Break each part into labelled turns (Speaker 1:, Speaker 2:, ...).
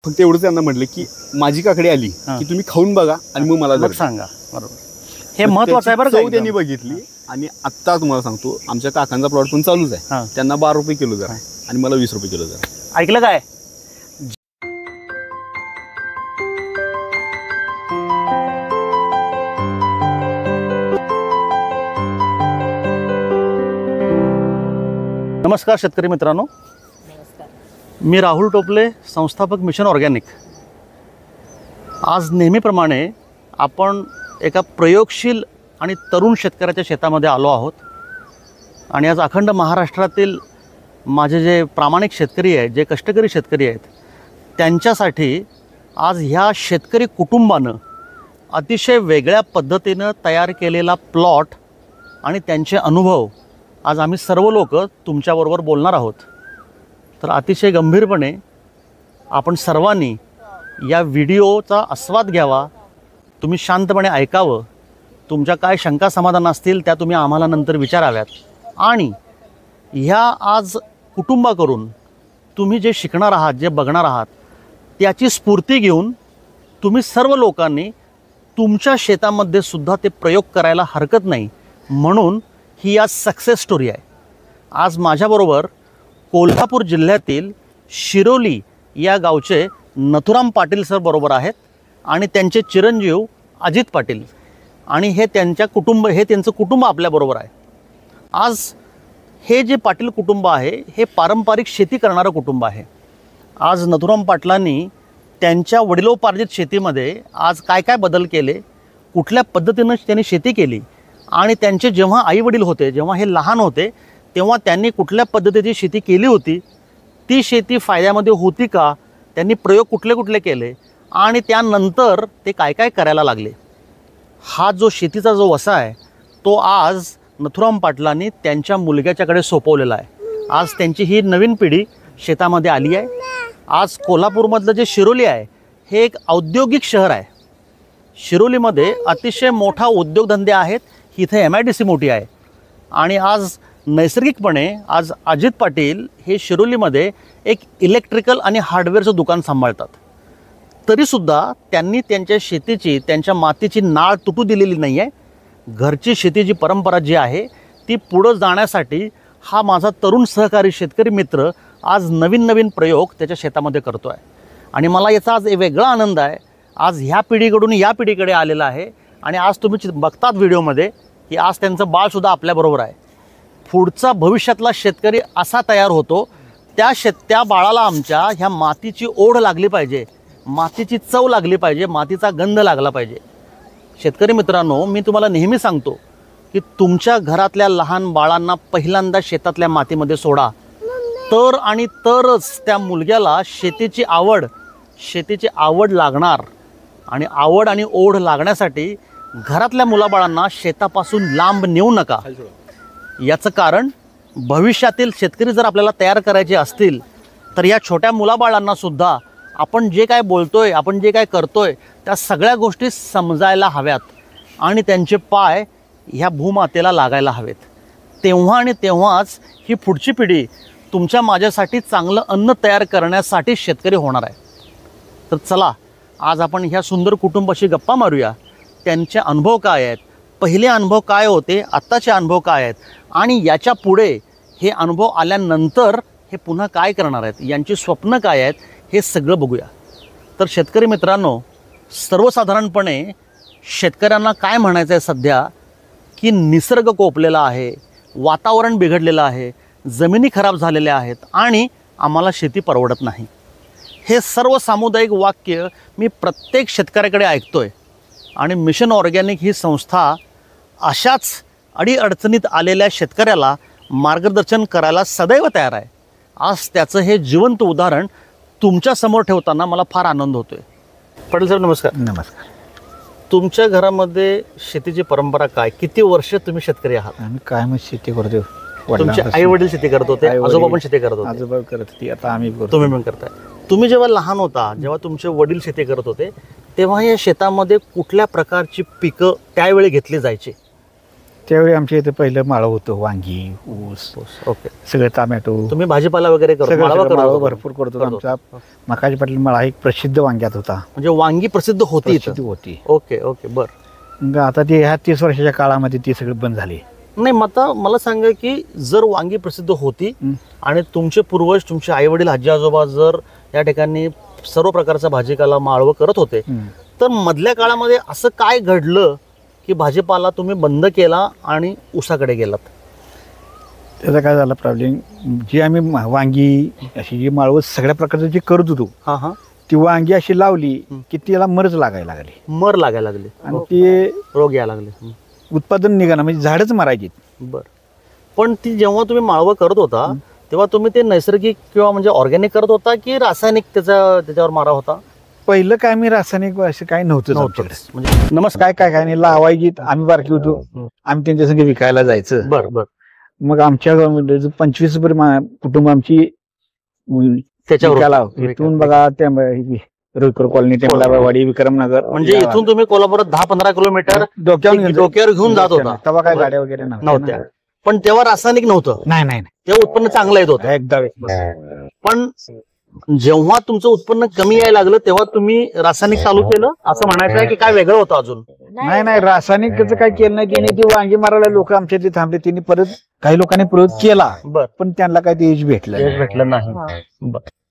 Speaker 1: फक्त एवढंच त्यांना म्हटलं की माझी काकडी आली की तुम्ही खाऊन बघा आणि मग मला
Speaker 2: सांगा. बरोबर, हे महत्वाचं आहे बरं का.
Speaker 1: त्यांनी बघितली आणि आत्ता तुम्हाला सांगतो आमच्या काकांचा प्लॉट पण चालूच आहे. त्यांना 12 रुपये किलो जरा आणि मला 20 रुपये किलो जरा.
Speaker 2: ऐकलं काय? नमस्कार शेतकरी मित्रांनो, मी राहुल टोपले, संस्थापक मिशन ऑर्गॅनिक. आज नेहमीप्रमाणे आपण एका प्रयोगशील आणि तरुण शेतकऱ्याच्या शेतामध्ये आलो आहोत. आणि आज अखंड महाराष्ट्रातील माझे जे प्रामाणिक शेतकरी आहेत, जे कष्टकरी शेतकरी आहेत, त्यांच्यासाठी आज ह्या शेतकरी कुटुंबानं अतिशय वेगळ्या पद्धतीनं तयार केलेला प्लॉट आणि त्यांचे अनुभव आज आम्ही सर्व लोक तुमच्याबरोबर बोलणार आहोत. तर अतिशय गंभीरपणे आपण सर्वांनी या व्हिडिओचा आस्वाद घ्यावा. तुम्ही शांतपणे ऐकावं. तुमच्या काय शंका समाधान असतील त्या तुम्ही आम्हाला नंतर विचाराव्यात. आणि ह्या आज कुटुंबाकडून तुम्ही जे शिकणार आहात, जे बघणार आहात, त्याची स्फूर्ती घेऊन तुम्ही सर्व लोकांनी तुमच्या शेतामध्ये सुद्धा ते प्रयोग करायला हरकत नाही. म्हणून ही आज सक्सेस स्टोरी आहे. आज माझ्याबरोबर कोल्हापूर जिल्ह्यातील शिरोली या गावचे नथुराम पाटील सर बरोबर आहेत आणि त्यांचे चिरंजीव अजित पाटील, आणि हे त्यांचं कुटुंब आपल्याबरोबर आहे. आज हे जे पाटील कुटुंब आहे हे पारंपरिक शेती करणारं कुटुंब आहे. आज नथुराम पाटलांनी त्यांच्या वडिलोपार्जित शेतीमध्ये आज काय काय बदल केले, कुठल्या पद्धतीनं त्यांनी शेती केली, आणि त्यांचे जेव्हा आईवडील होते, जेव्हा हे लहान होते, तेव्हा त्यांनी कुठल्या पद्धतीची शेती केली होती, ती शेती फायद्यामध्ये होती का, त्यांनी प्रयोग कुठले कुठले केले, आणि त्यानंतर ते काय काय करायला लागले. हा जो शेतीचा जो वसा आहे तो आज नथुराम पाटलांनी त्यांच्या मुलग्याच्याकडे सोपवलेला आहे. आज त्यांची ही नवीन पिढी शेतामध्ये आली आहे. आज कोल्हापूरमधलं जे शिरोली आहे हे एक औद्योगिक शहर आहे. शिरोलीमध्ये अतिशय मोठा उद्योगधंदे आहेत. इथे MIDC मोठी आहे. आणि आज नैसर्गिकपणे आज अजित पाटील हे शिरोलीमध्ये एक इलेक्ट्रिकल आणि हार्डवेअरचं दुकान सांभाळतात. तरीसुद्धा त्यांनी त्यांच्या शेतीची, त्यांच्या मातीची नाळ तुटू दिलेली नाही आहे. घरची शेतीची परंपरा जी आहे ती पुढं जाण्यासाठी हा माझा तरुण सहकारी शेतकरी मित्र आज नवीन नवीन प्रयोग त्याच्या शेतामध्ये करतो आहे. आणि मला याचा आज वेगळा आनंद आहे. आज ह्या पिढीकडून या पिढीकडे आलेला आहे. आणि आज तुम्ही बघतात व्हिडिओमध्ये की आज त्यांचं बाळसुद्धा आपल्याबरोबर आहे. पुढचा भविष्यातला शेतकरी असा तयार होतो. त्या बाळाला आमच्या ह्या मातीची ओढ लागली पाहिजे, मातीची चव लागली पाहिजे, मातीचा गंध लागला पाहिजे. शेतकरी मित्रांनो, मी तुम्हाला नेहमी सांगतो की तुमच्या घरातल्या लहान बाळांना पहिल्यांदा शेतातल्या मातीमध्ये सोडा, तरच त्या मुलग्याला शेतीची आवड लागणार. आणि आवड आणि ओढ लागण्यासाठी घरातल्या मुलाबाळांना शेतापासून लांब नेऊ नका. याचं कारण भविष्यातील शेतकरी जर आपल्याला तयार करायचे असतील तर या छोट्या मुलाबाळांना सुद्धा आपण जे काय बोलतोय, आपण जे काय करतोय, त्या सगळ्या गोष्टी समजायला हव्यात आणि त्यांचे पाय ह्या भूमातेला लागायला हवेत. तेव्हाच ही पुढची पिढी तुमच्या माझ्यासाठी चांगलं अन्न तयार करण्यासाठी शेतकरी होणार आहे. तर चला आज आपण ह्या सुंदर कुटुंबाशी गप्पा मारूया. त्यांचे अनुभव काय आहेत, पहिले अनुभव काय होते, आत्ताचे अनुभव काय आहेत, आणि याच्या पुढे हे अनुभव आल्यानंतर हे पुन्हा काय करणार आहेत, यांची स्वप्न काय आहेत, हे सगळं बघूया. तर शेतकरी मित्रांनो, सर्वसाधारणपणे शेतकऱ्यांना काय म्हणायचं आहे सध्या की निसर्ग कोपलेला आहे, वातावरण बिघडलेलं आहे, जमिनी खराब झालेल्या आहेत आणि आम्हाला शेती परवडत नाही. हे सर्व सामुदायिक वाक्य मी प्रत्येक शेतकऱ्याकडे ऐकतोय. आणि मिशन ऑर्गॅनिक ही संस्था अशाच अडीअडचणीत आलेल्या शेतकऱ्याला मार्गदर्शन करायला सदैव तयार आहे. आज त्याचं हे जिवंत उदाहरण तुमच्यासमोर ठेवताना मला फार आनंद होतो आहे. पाटील साहेब नमस्कार.
Speaker 3: नमस्कार.
Speaker 2: तुमच्या घरामध्ये शेतीची परंपरा काय, किती वर्ष तुम्ही शेतकरी आहात?
Speaker 3: आम्ही काय मग शेती करतो.
Speaker 2: तुमचे आई वडील शेती करत होते, आजोबा पण शेती करत होते?
Speaker 3: आजोबा करत होती, आता आम्ही करतो.
Speaker 2: तुम्ही पण करताय. तुम्ही जेव्हा लहान होता, जेव्हा तुमचे वडील शेती करत होते, तेव्हा या शेतामध्ये कुठल्या प्रकारची पिकं त्यावेळी घेतली जायची?
Speaker 3: त्यावेळी आमच्या इथं पहिलं माळं होतं, वांगी, ऊस,
Speaker 2: ओके.
Speaker 3: सगळं टोमॅटो,
Speaker 2: तुम्ही भाजीपाला वगैरे करतो,
Speaker 3: सगळं
Speaker 2: माळवा
Speaker 3: सगळं
Speaker 2: करत
Speaker 3: माळं
Speaker 2: होता?
Speaker 3: भरपूर करतो. आमचा मकाजी पाटील मळा एक प्रसिद्ध वांग्यात होता,
Speaker 2: म्हणजे वांगी प्रसिद्ध होती इथं?
Speaker 3: प्रसिद्ध होती.
Speaker 2: ओके ओके बरं.
Speaker 3: मग आता ते ह्या 30 वर्षाच्या काळामध्ये ते सगळं बंद झाले.
Speaker 2: नाही, मग आता मला सांगा की जर वांगी प्रसिद्ध होती आणि तुमचे पूर्वज, तुमचे आई वडील, आजी आजोबा जर या ठिकाणी सर्व प्रकारचा भाजीपाला माळवं करत होते, तर मधल्या काळामध्ये असं काय घडलं की भाजीपाला तुम्ही बंद केला आणि ऊसाकडे गेलात?
Speaker 3: त्याचा काय झाला प्रॉब्लेम, जी आम्ही वांगी अशी जी माळवं सगळ्या प्रकारचं जे करत होतो,
Speaker 2: हा हा,
Speaker 3: ती वांगी अशी लावली की त्याला मरच लागायला लागली
Speaker 2: मर लागायला लागले
Speaker 3: आणि ते
Speaker 2: रोग यायला लागले,
Speaker 3: उत्पादन निघालं, म्हणजे झाडच मारायची.
Speaker 2: बर. पण ती जेव्हा तुम्ही माळवं करत होता तेव्हा तुम्ही ते नैसर्गिक किंवा म्हणजे ऑर्गॅनिक करत होता की रासायनिक त्याच्यावर मारा होता?
Speaker 3: पहिलं काय मी रासायनिक असं काय नव्हतं.
Speaker 2: म्हणजे नमस्कार.
Speaker 3: काय नाही लावायची. आम्ही बारकी होतो, आम्ही त्यांच्या संग विकायला जायचं.
Speaker 2: बर बर.
Speaker 3: मग आमच्या गावामध्ये 25 कुटुंब आमची
Speaker 2: त्याच्यावर
Speaker 3: इथून बघा त्या रोईकर कॉलनी, टेंबलावाडी, विक्रमनगर,
Speaker 2: म्हणजे इथून तुम्ही कोल्हापुरात 10-15 किलोमीटर डोक्यावर घेऊन जात होता.
Speaker 3: तेव्हा काय गाड्या वगैरे
Speaker 2: नव्हत्या, पण तेव्हा रासायनिक नव्हतं.
Speaker 3: नाही,
Speaker 2: तेव्हा उत्पन्न चांगलं येत होतं
Speaker 3: एकदा.
Speaker 2: पण जेव्हा तुमचं उत्पन्न कमी यायला लागलं तेव्हा तुम्ही रासायनिक चालू केलं असं म्हणायचं आहे की काय वेगळं होतं अजून?
Speaker 3: नाही, रासायनिक त्याचं काय केलं नाही त्याने. ते वांगी मारायला लोक आमच्या इथे थांबले, त्यांनी परत काही लोकांनी प्रयोग केला,
Speaker 2: बर,
Speaker 3: पण त्यांना काय ते यश भेटलं
Speaker 2: नाही.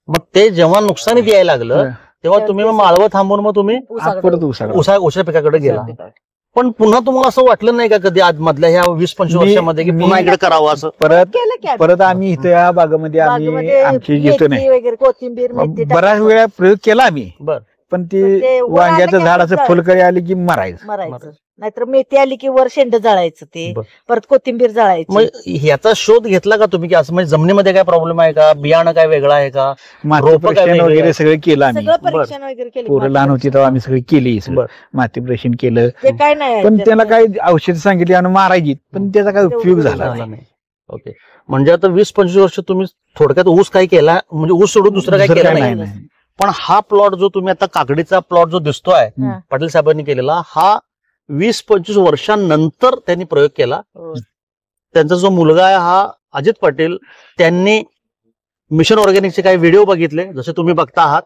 Speaker 2: मग ते जेव्हा नुकसानीत यायला लागलं तेव्हा तुम्ही मग माळवं थांबून मग तुम्ही
Speaker 3: परत
Speaker 2: उसा पिकाकडे गेला. पण पुन्हा तुम्हाला असं वाटलं नाही का कधी आज मधल्या ह्या 20-25 वर्षामध्ये की पुन्हा इकडे करावं असं?
Speaker 3: परत आम्ही इथं या बागेमध्ये आम्ही आमची घेतो नाही,
Speaker 4: कोथिंबीर,
Speaker 3: बऱ्याच वेळा प्रयोग केला आम्ही,
Speaker 2: बर,
Speaker 3: पण ते वांग्याचं झाड असं फुलकळी आली की मरायचं.
Speaker 4: नाहीतर मेथी आली की वर शेंड जाळायचं, ते परत कोथिंबीर जाळायची.
Speaker 2: मग ह्याचा शोध घेतला का तुम्ही की असं म्हणजे जमिनीमध्ये काय प्रॉब्लेम आहे का, बियाणं काय वेगळं आहे का,
Speaker 3: माती परीक्षण वगैरे सगळं केलं आम्ही.
Speaker 4: सगळं परीक्षण वगैरे केलं.
Speaker 3: पोरं लहान होती तेव्हा आम्ही सगळं केली, माती परीक्षण केलं,
Speaker 4: ते काय नाही,
Speaker 3: पण त्याला काही औषध सांगितली आणि मारायची, पण त्याचा काही उपयोग झाला नाही.
Speaker 2: ओके. म्हणजे आता 20-25 वर्ष तुम्ही थोडक्यात ऊस काय केला, म्हणजे ऊस सोडून दुसरं काय केलं नाही. पण हा प्लॉट जो तुम्ही आता काकडीचा प्लॉट जो दिसतोय पाटील साहेबांनी केलेला, हा 20-25 वर्षांनंतर त्यांनी प्रयोग केला. त्यांचा जो मुलगा आहे हा अजित पाटील, त्यांनी मिशन ऑर्गॅनिकचे काही व्हिडिओ बघितले जसे तुम्ही बघता आहात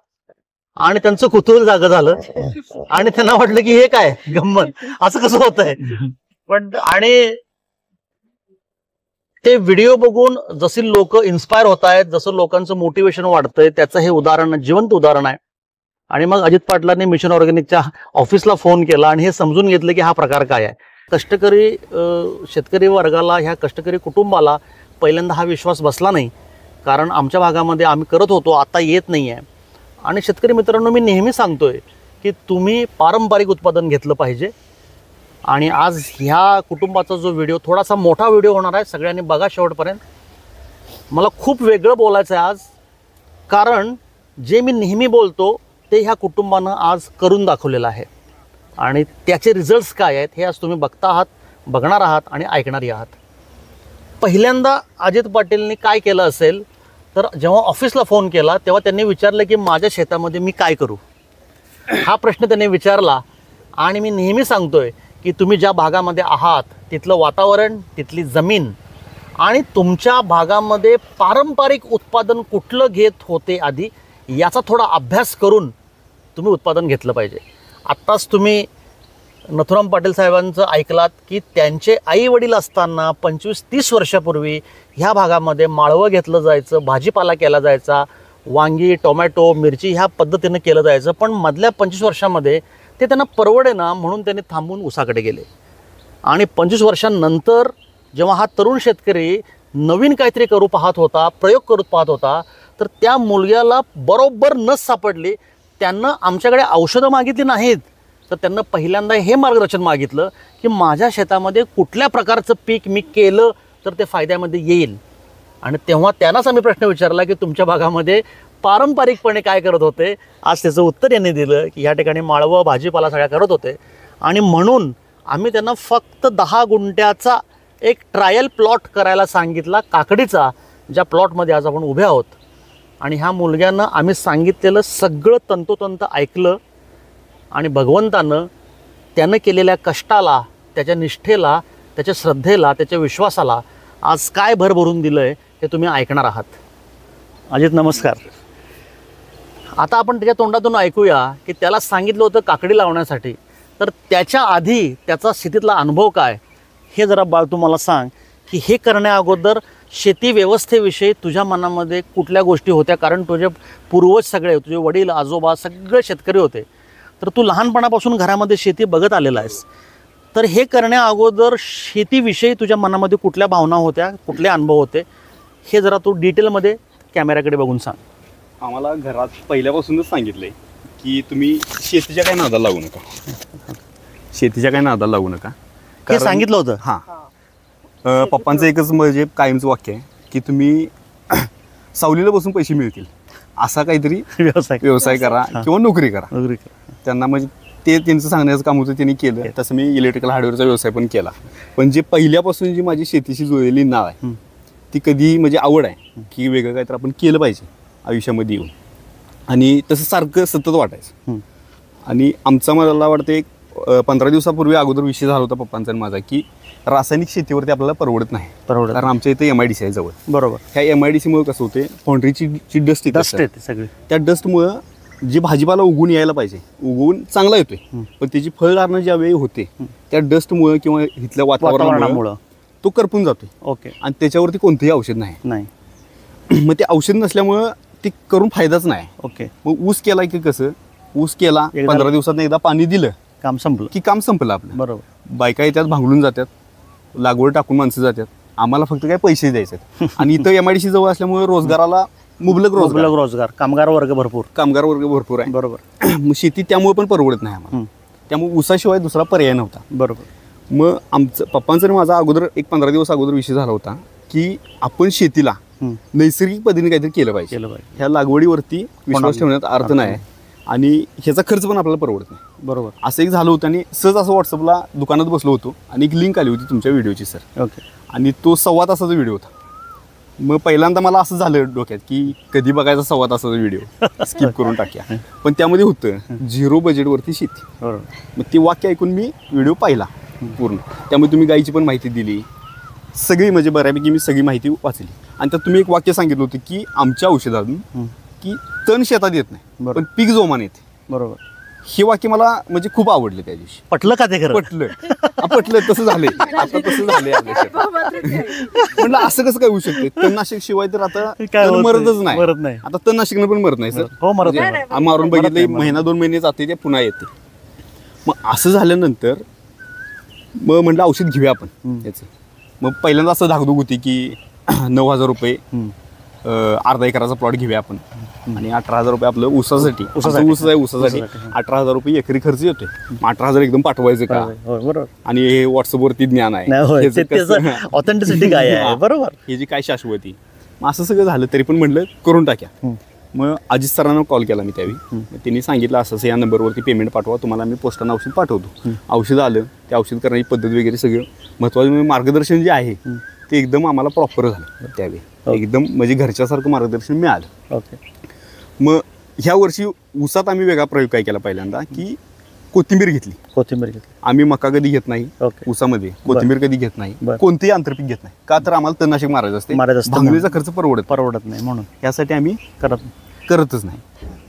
Speaker 2: आणि त्यांचं कुतूहल जागं झालं आणि त्यांना वाटलं की हे काय गंमत, असं कसं होत आहे. पण आणि ते व्हिडिओ बघून जसे लोक इन्स्पायर होत आहेत, जसं लोकांचं मोटिवेशन वाढतंय, त्याचं हे उदाहरण, जिवंत उदाहरण आहे. आणि मग अजित पाटलांनी मिशन ऑर्गॅनिकच्या ऑफिसला फोन केला आणि हे समजून घेतलं की हा प्रकार काय आहे. कष्टकरी शेतकरी वर्गाला, ह्या कष्टकरी कुटुंबाला पहिल्यांदा हा विश्वास बसला नाही, कारण आमच्या भागामध्ये आम्ही करत होतो, आता येत नाही आहे. आणि शेतकरी मित्रांनो, मी नेहमी सांगतोय की तुम्ही पारंपरिक उत्पादन घेतलं पाहिजे. आणि आज ह्या कुटुंबाचा जो व्हिडिओ थोडासा मोठा व्हिडिओ होणार आहे, सगळ्यांनी बघा शेवटपर्यंत. मला खूप वेगळं बोलायचं आहे आज, कारण जे मी नेहमी बोलतो ते ह्या कुटुंबानं आज करून दाखवलेलं आहे आणि त्याचे रिझल्ट्स काय आहेत हे आज तुम्ही बघता आहात, बघणार आहात आणि ऐकणारही आहात. पहिल्यांदा अजित पाटीलनी काय केलं असेल तर जेव्हा ऑफिसला फोन केला तेव्हा त्यांनी विचारलं की माझ्या शेतामध्ये मी काय करू, हा प्रश्न त्यांनी विचारला. आणि मी नेहमी सांगतोय की तुम्ही ज्या भागामध्ये आहात तिथलं वातावरण, तिथली जमीन आणि तुमच्या भागामध्ये पारंपरिक उत्पादन कुठलं घेत होते आधी याचा थोडा अभ्यास करून तुम्ही उत्पादन घेतलं पाहिजे. आत्ताच तुम्ही नथुराम पाटील साहेबांचं ऐकलात की त्यांचे आई वडील असताना 25-30 वर्षापूर्वी ह्या भागामध्ये माळवं घेतलं जायचं, भाजीपाला केला जायचा, वांगी, टोमॅटो, मिरची ह्या पद्धतीनं केलं जायचं. पण मधल्या 25 वर्षामध्ये ते त्यांना परवडे ना म्हणून त्यांनी थांबून ऊसाकडे गेले. आणि 25 वर्षांनंतर जेव्हा हा तरुण शेतकरी नवीन काहीतरी करू पाहत होता, प्रयोग करू पाहत होता, तर त्या मुलग्याला बरोबर नस सापडली. त्यांना आमच्याकडे औषधं मागितली नाहीत, तर त्यांना पहिल्यांदा हे मार्गदर्शन मागितलं की माझ्या शेतामध्ये कुठल्या प्रकारचं पीक मी केलं तर ते फायद्यामध्ये येईल. आणि तेव्हा त्यांनाच आम्ही प्रश्न विचारला की तुमच्या भागामध्ये पारंपरिकपणे काय करत होते. आज त्याचं उत्तर यांनी दिलं की ह्या ठिकाणी माळवं, भाजीपाला सगळ्या करत होते. आणि म्हणून आम्ही त्यांना फक्त 10 गुंठ्याचा एक ट्रायल प्लॉट करायला सांगितला काकडीचा, ज्या प्लॉटमध्ये आज आपण उभे आहोत. आणि ह्या मुलग्यानं आम्ही सांगितलेलं सगळं तंतोतंत ऐकलं आणि भगवंतानं त्यानं केलेल्या कष्टाला, त्याच्या निष्ठेला त्याच्या श्रद्धेला, त्याच्या विश्वासाला आज काय भर भरून दिलं आहे हे तुम्ही ऐकणार आहात. अजित नमस्कार. आता आपण त्याच्या तोंडातून ऐकूया की त्याला सांगितलं होतं काकडी लावण्यासाठी, तर त्याच्या आधी त्याचा शेतीतला अनुभव काय हे जरा बाळ तू मला सांग की हे करण्या अगोदर शेती व्यवस्थेविषयी तुझ्या मनामध्ये कुठल्या गोष्टी होत्या. कारण तुझे पूर्वज सगळे, तुझे वडील आजोबा सगळे शेतकरी होते, तर तू लहानपणापासून घरामध्ये शेती बघत आलेला आहेस. तर हे करण्या अगोदर शेतीविषयी तुझ्या मनामध्ये कुठल्या भावना होत्या, कुठले अनुभव होते हे जरा तू डिटेलमध्ये कॅमेऱ्याकडे बघून सांग.
Speaker 1: आम्हाला घरात पहिल्यापासूनच सांगितलंय की तुम्ही शेतीच्या काही नादाला लागू नका, शेतीच्या काही नादाला लागू नका.
Speaker 2: हे सांगितलं होतं.
Speaker 1: हां, पप्पांचं एकच म्हणजे कायमचं वाक्य आहे की तुम्ही सावलीला बसून पैसे मिळतील असा काहीतरी व्यवसाय करा किंवा नोकरी करा. त्यांना म्हणजे ते त्यांचं सांगण्याचं काम होतं, त्यांनी केलं. तसं मी इलेक्ट्रिकल हार्डवेअरचा व्यवसाय पण केला. पण जे पहिल्यापासून जी माझी शेतीशी जुळलेली नाव आहे ती कधी म्हणजे आवड आहे की वेगळं काहीतरी आपण केलं पाहिजे आयुष्यामध्ये येऊन, आणि तसं सारखं सतत वाटायचं. आणि आमचा मला वाटतं एक 15 दिवसापूर्वी अगोदर विषय झाला होता पप्पांचा आणि माझा की रासायनिक शेतीवरती आपल्याला परवडत नाही. कारण आमच्या इथे MIDC आहे जवळ. बरोबर. ह्या MIDCमुळे कसं होते, फाउंड्रीची जी डस्ट येते
Speaker 2: सगळी,
Speaker 1: त्या डस्टमुळं जे भाजीपाला उगवून यायला पाहिजे उगवून चांगला येतोय, पण त्याची फळधारणा ज्यावेळी होते त्या डस्टमुळे किंवा इथल्या वातावरणामुळे तो करपून जातोय.
Speaker 2: ओके.
Speaker 1: आणि त्याच्यावरती कोणतंही औषध नाही. मग ते औषध नसल्यामुळं ते करून फायदाच नाही.
Speaker 2: ओके.
Speaker 1: मग ऊस केला की कसं, ऊस केला 15 दिवसात एकदा पाणी दिलं
Speaker 2: काम संपलं
Speaker 1: की काम संपलं आपलं.
Speaker 2: बरोबर.
Speaker 1: बायका येतात, भांगलून जातात, लागवड टाकून माणसं जातात, आम्हाला फक्त काय पैसे द्यायचे. आणि इथं MIDC जवळ असल्यामुळे रोजगाराला मुबलक
Speaker 2: रोजगार, कामगार वर्ग भरपूर आहे.
Speaker 1: बरोबर. मग शेती त्यामुळे पण परवडत नाही आम्हाला. त्यामुळे ऊसाशिवाय दुसरा पर्याय नव्हता.
Speaker 2: बरोबर.
Speaker 1: मग आमचं पप्पांचा आणि माझा अगोदर एक 15 दिवस अगोदर विषय झाला होता की आपण शेतीला नैसर्गिक पद्धतीने काहीतरी केलं पाहिजे. ह्या लागवडीवरती विश्वास ठेवण्यात अर्थ नाही आणि ह्याचा खर्च पण आपल्याला परवडत नाही.
Speaker 2: बरोबर. असं
Speaker 1: एक झालं होतं. आणि सहज असं व्हॉट्सअपला दुकानात बसलो होतो आणि एक लिंक आली होती तुमच्या व्हिडिओची सर.
Speaker 2: ओके.
Speaker 1: आणि तो 1.25 तासाचा व्हिडिओ होता. मग पहिल्यांदा मला असं झालं डोक्यात की कधी बघायचा 1.25 तासाचा व्हिडिओ, स्किप करून टाकूया. पण त्यामध्ये होतं 0 बजेटवरती शेती. मग ते वाक्य ऐकून मी व्हिडिओ पाहिला पूर्ण. त्यामुळे तुम्ही गाईची पण माहिती दिली, सगळी म्हणजे बऱ्यापैकी मी सगळी माहिती वाचली. आणि त्यात तुम्ही एक वाक्य सांगितलं होतं की आमच्या औषधातून की तण शेतात येत नाही पण पीक जोमाने येते.
Speaker 2: बरोबर.
Speaker 1: हे वाक्य मला म्हणजे खूप आवडलं. त्या दिवशी
Speaker 2: पटलं का ते? खरं
Speaker 1: पटलं. तसं झालंय आता, तसं झालंय. म्हटलं असं कसं काय होऊ शकते, तणनाशक शिवाय तर आता मरतच नाही. आता तणनाशकनं पण मरत नाही सर.
Speaker 2: हो, मरत
Speaker 1: मारून बघितलं, महिना 2 महिने जाते ते पुन्हा येते. मग असं झाल्यानंतर मग म्हटलं औषध घेऊया आपण याचं. मग पहिल्यांदा असं धाकधूक होती की 9,000 रुपये अर्धा एकराचा प्लॉट घेऊया आपण आणि 18,000 रुपये आपलं ऊसासाठी. ऊसासाठी 18,000 रुपये एकरी खर्च येतोय. 18,000 एकदम पाठवायचं का?
Speaker 2: बरोबर.
Speaker 1: आणि हे व्हॉट्सअपवरती ज्ञान आहे,
Speaker 2: ऑथेंटिसिटी काय आहे. बरोबर.
Speaker 1: हे जी काय शाश्वती. मग असं सगळं झालं तरी पण म्हटलं करून टाक्या. मग अजित सरांना कॉल केला मी त्यावेळी. त्यांनी सांगितलं असं या नंबरवरती पेमेंट पाठवा, तुम्हाला मी पोस्टानं औषध पाठवतो. औषध आलं, ते औषध करण्याची पद्धत वगैरे सगळं महत्त्वाचं मार्गदर्शन जे आहे ते एकदम आम्हाला प्रॉपर झालं त्यावेळी. एकदम म्हणजे घरच्यासारखं मार्गदर्शन मिळालं.
Speaker 2: ओके.
Speaker 1: मग ह्या वर्षी ऊसात आम्ही वेगळा प्रयोग काय केला पहिल्यांदा की कोथिंबीर घेतली. आम्ही मका कधी घेत नाही ऊसामध्ये, कोथिंबीर कधी घेत नाही, कोणतेही आंतरपीक घेत नाही. का तर आम्हाला तणनाशक मारायचं असते, भांगणीचा खर्च परवडत नाही म्हणून यासाठी आम्ही करतच नाही.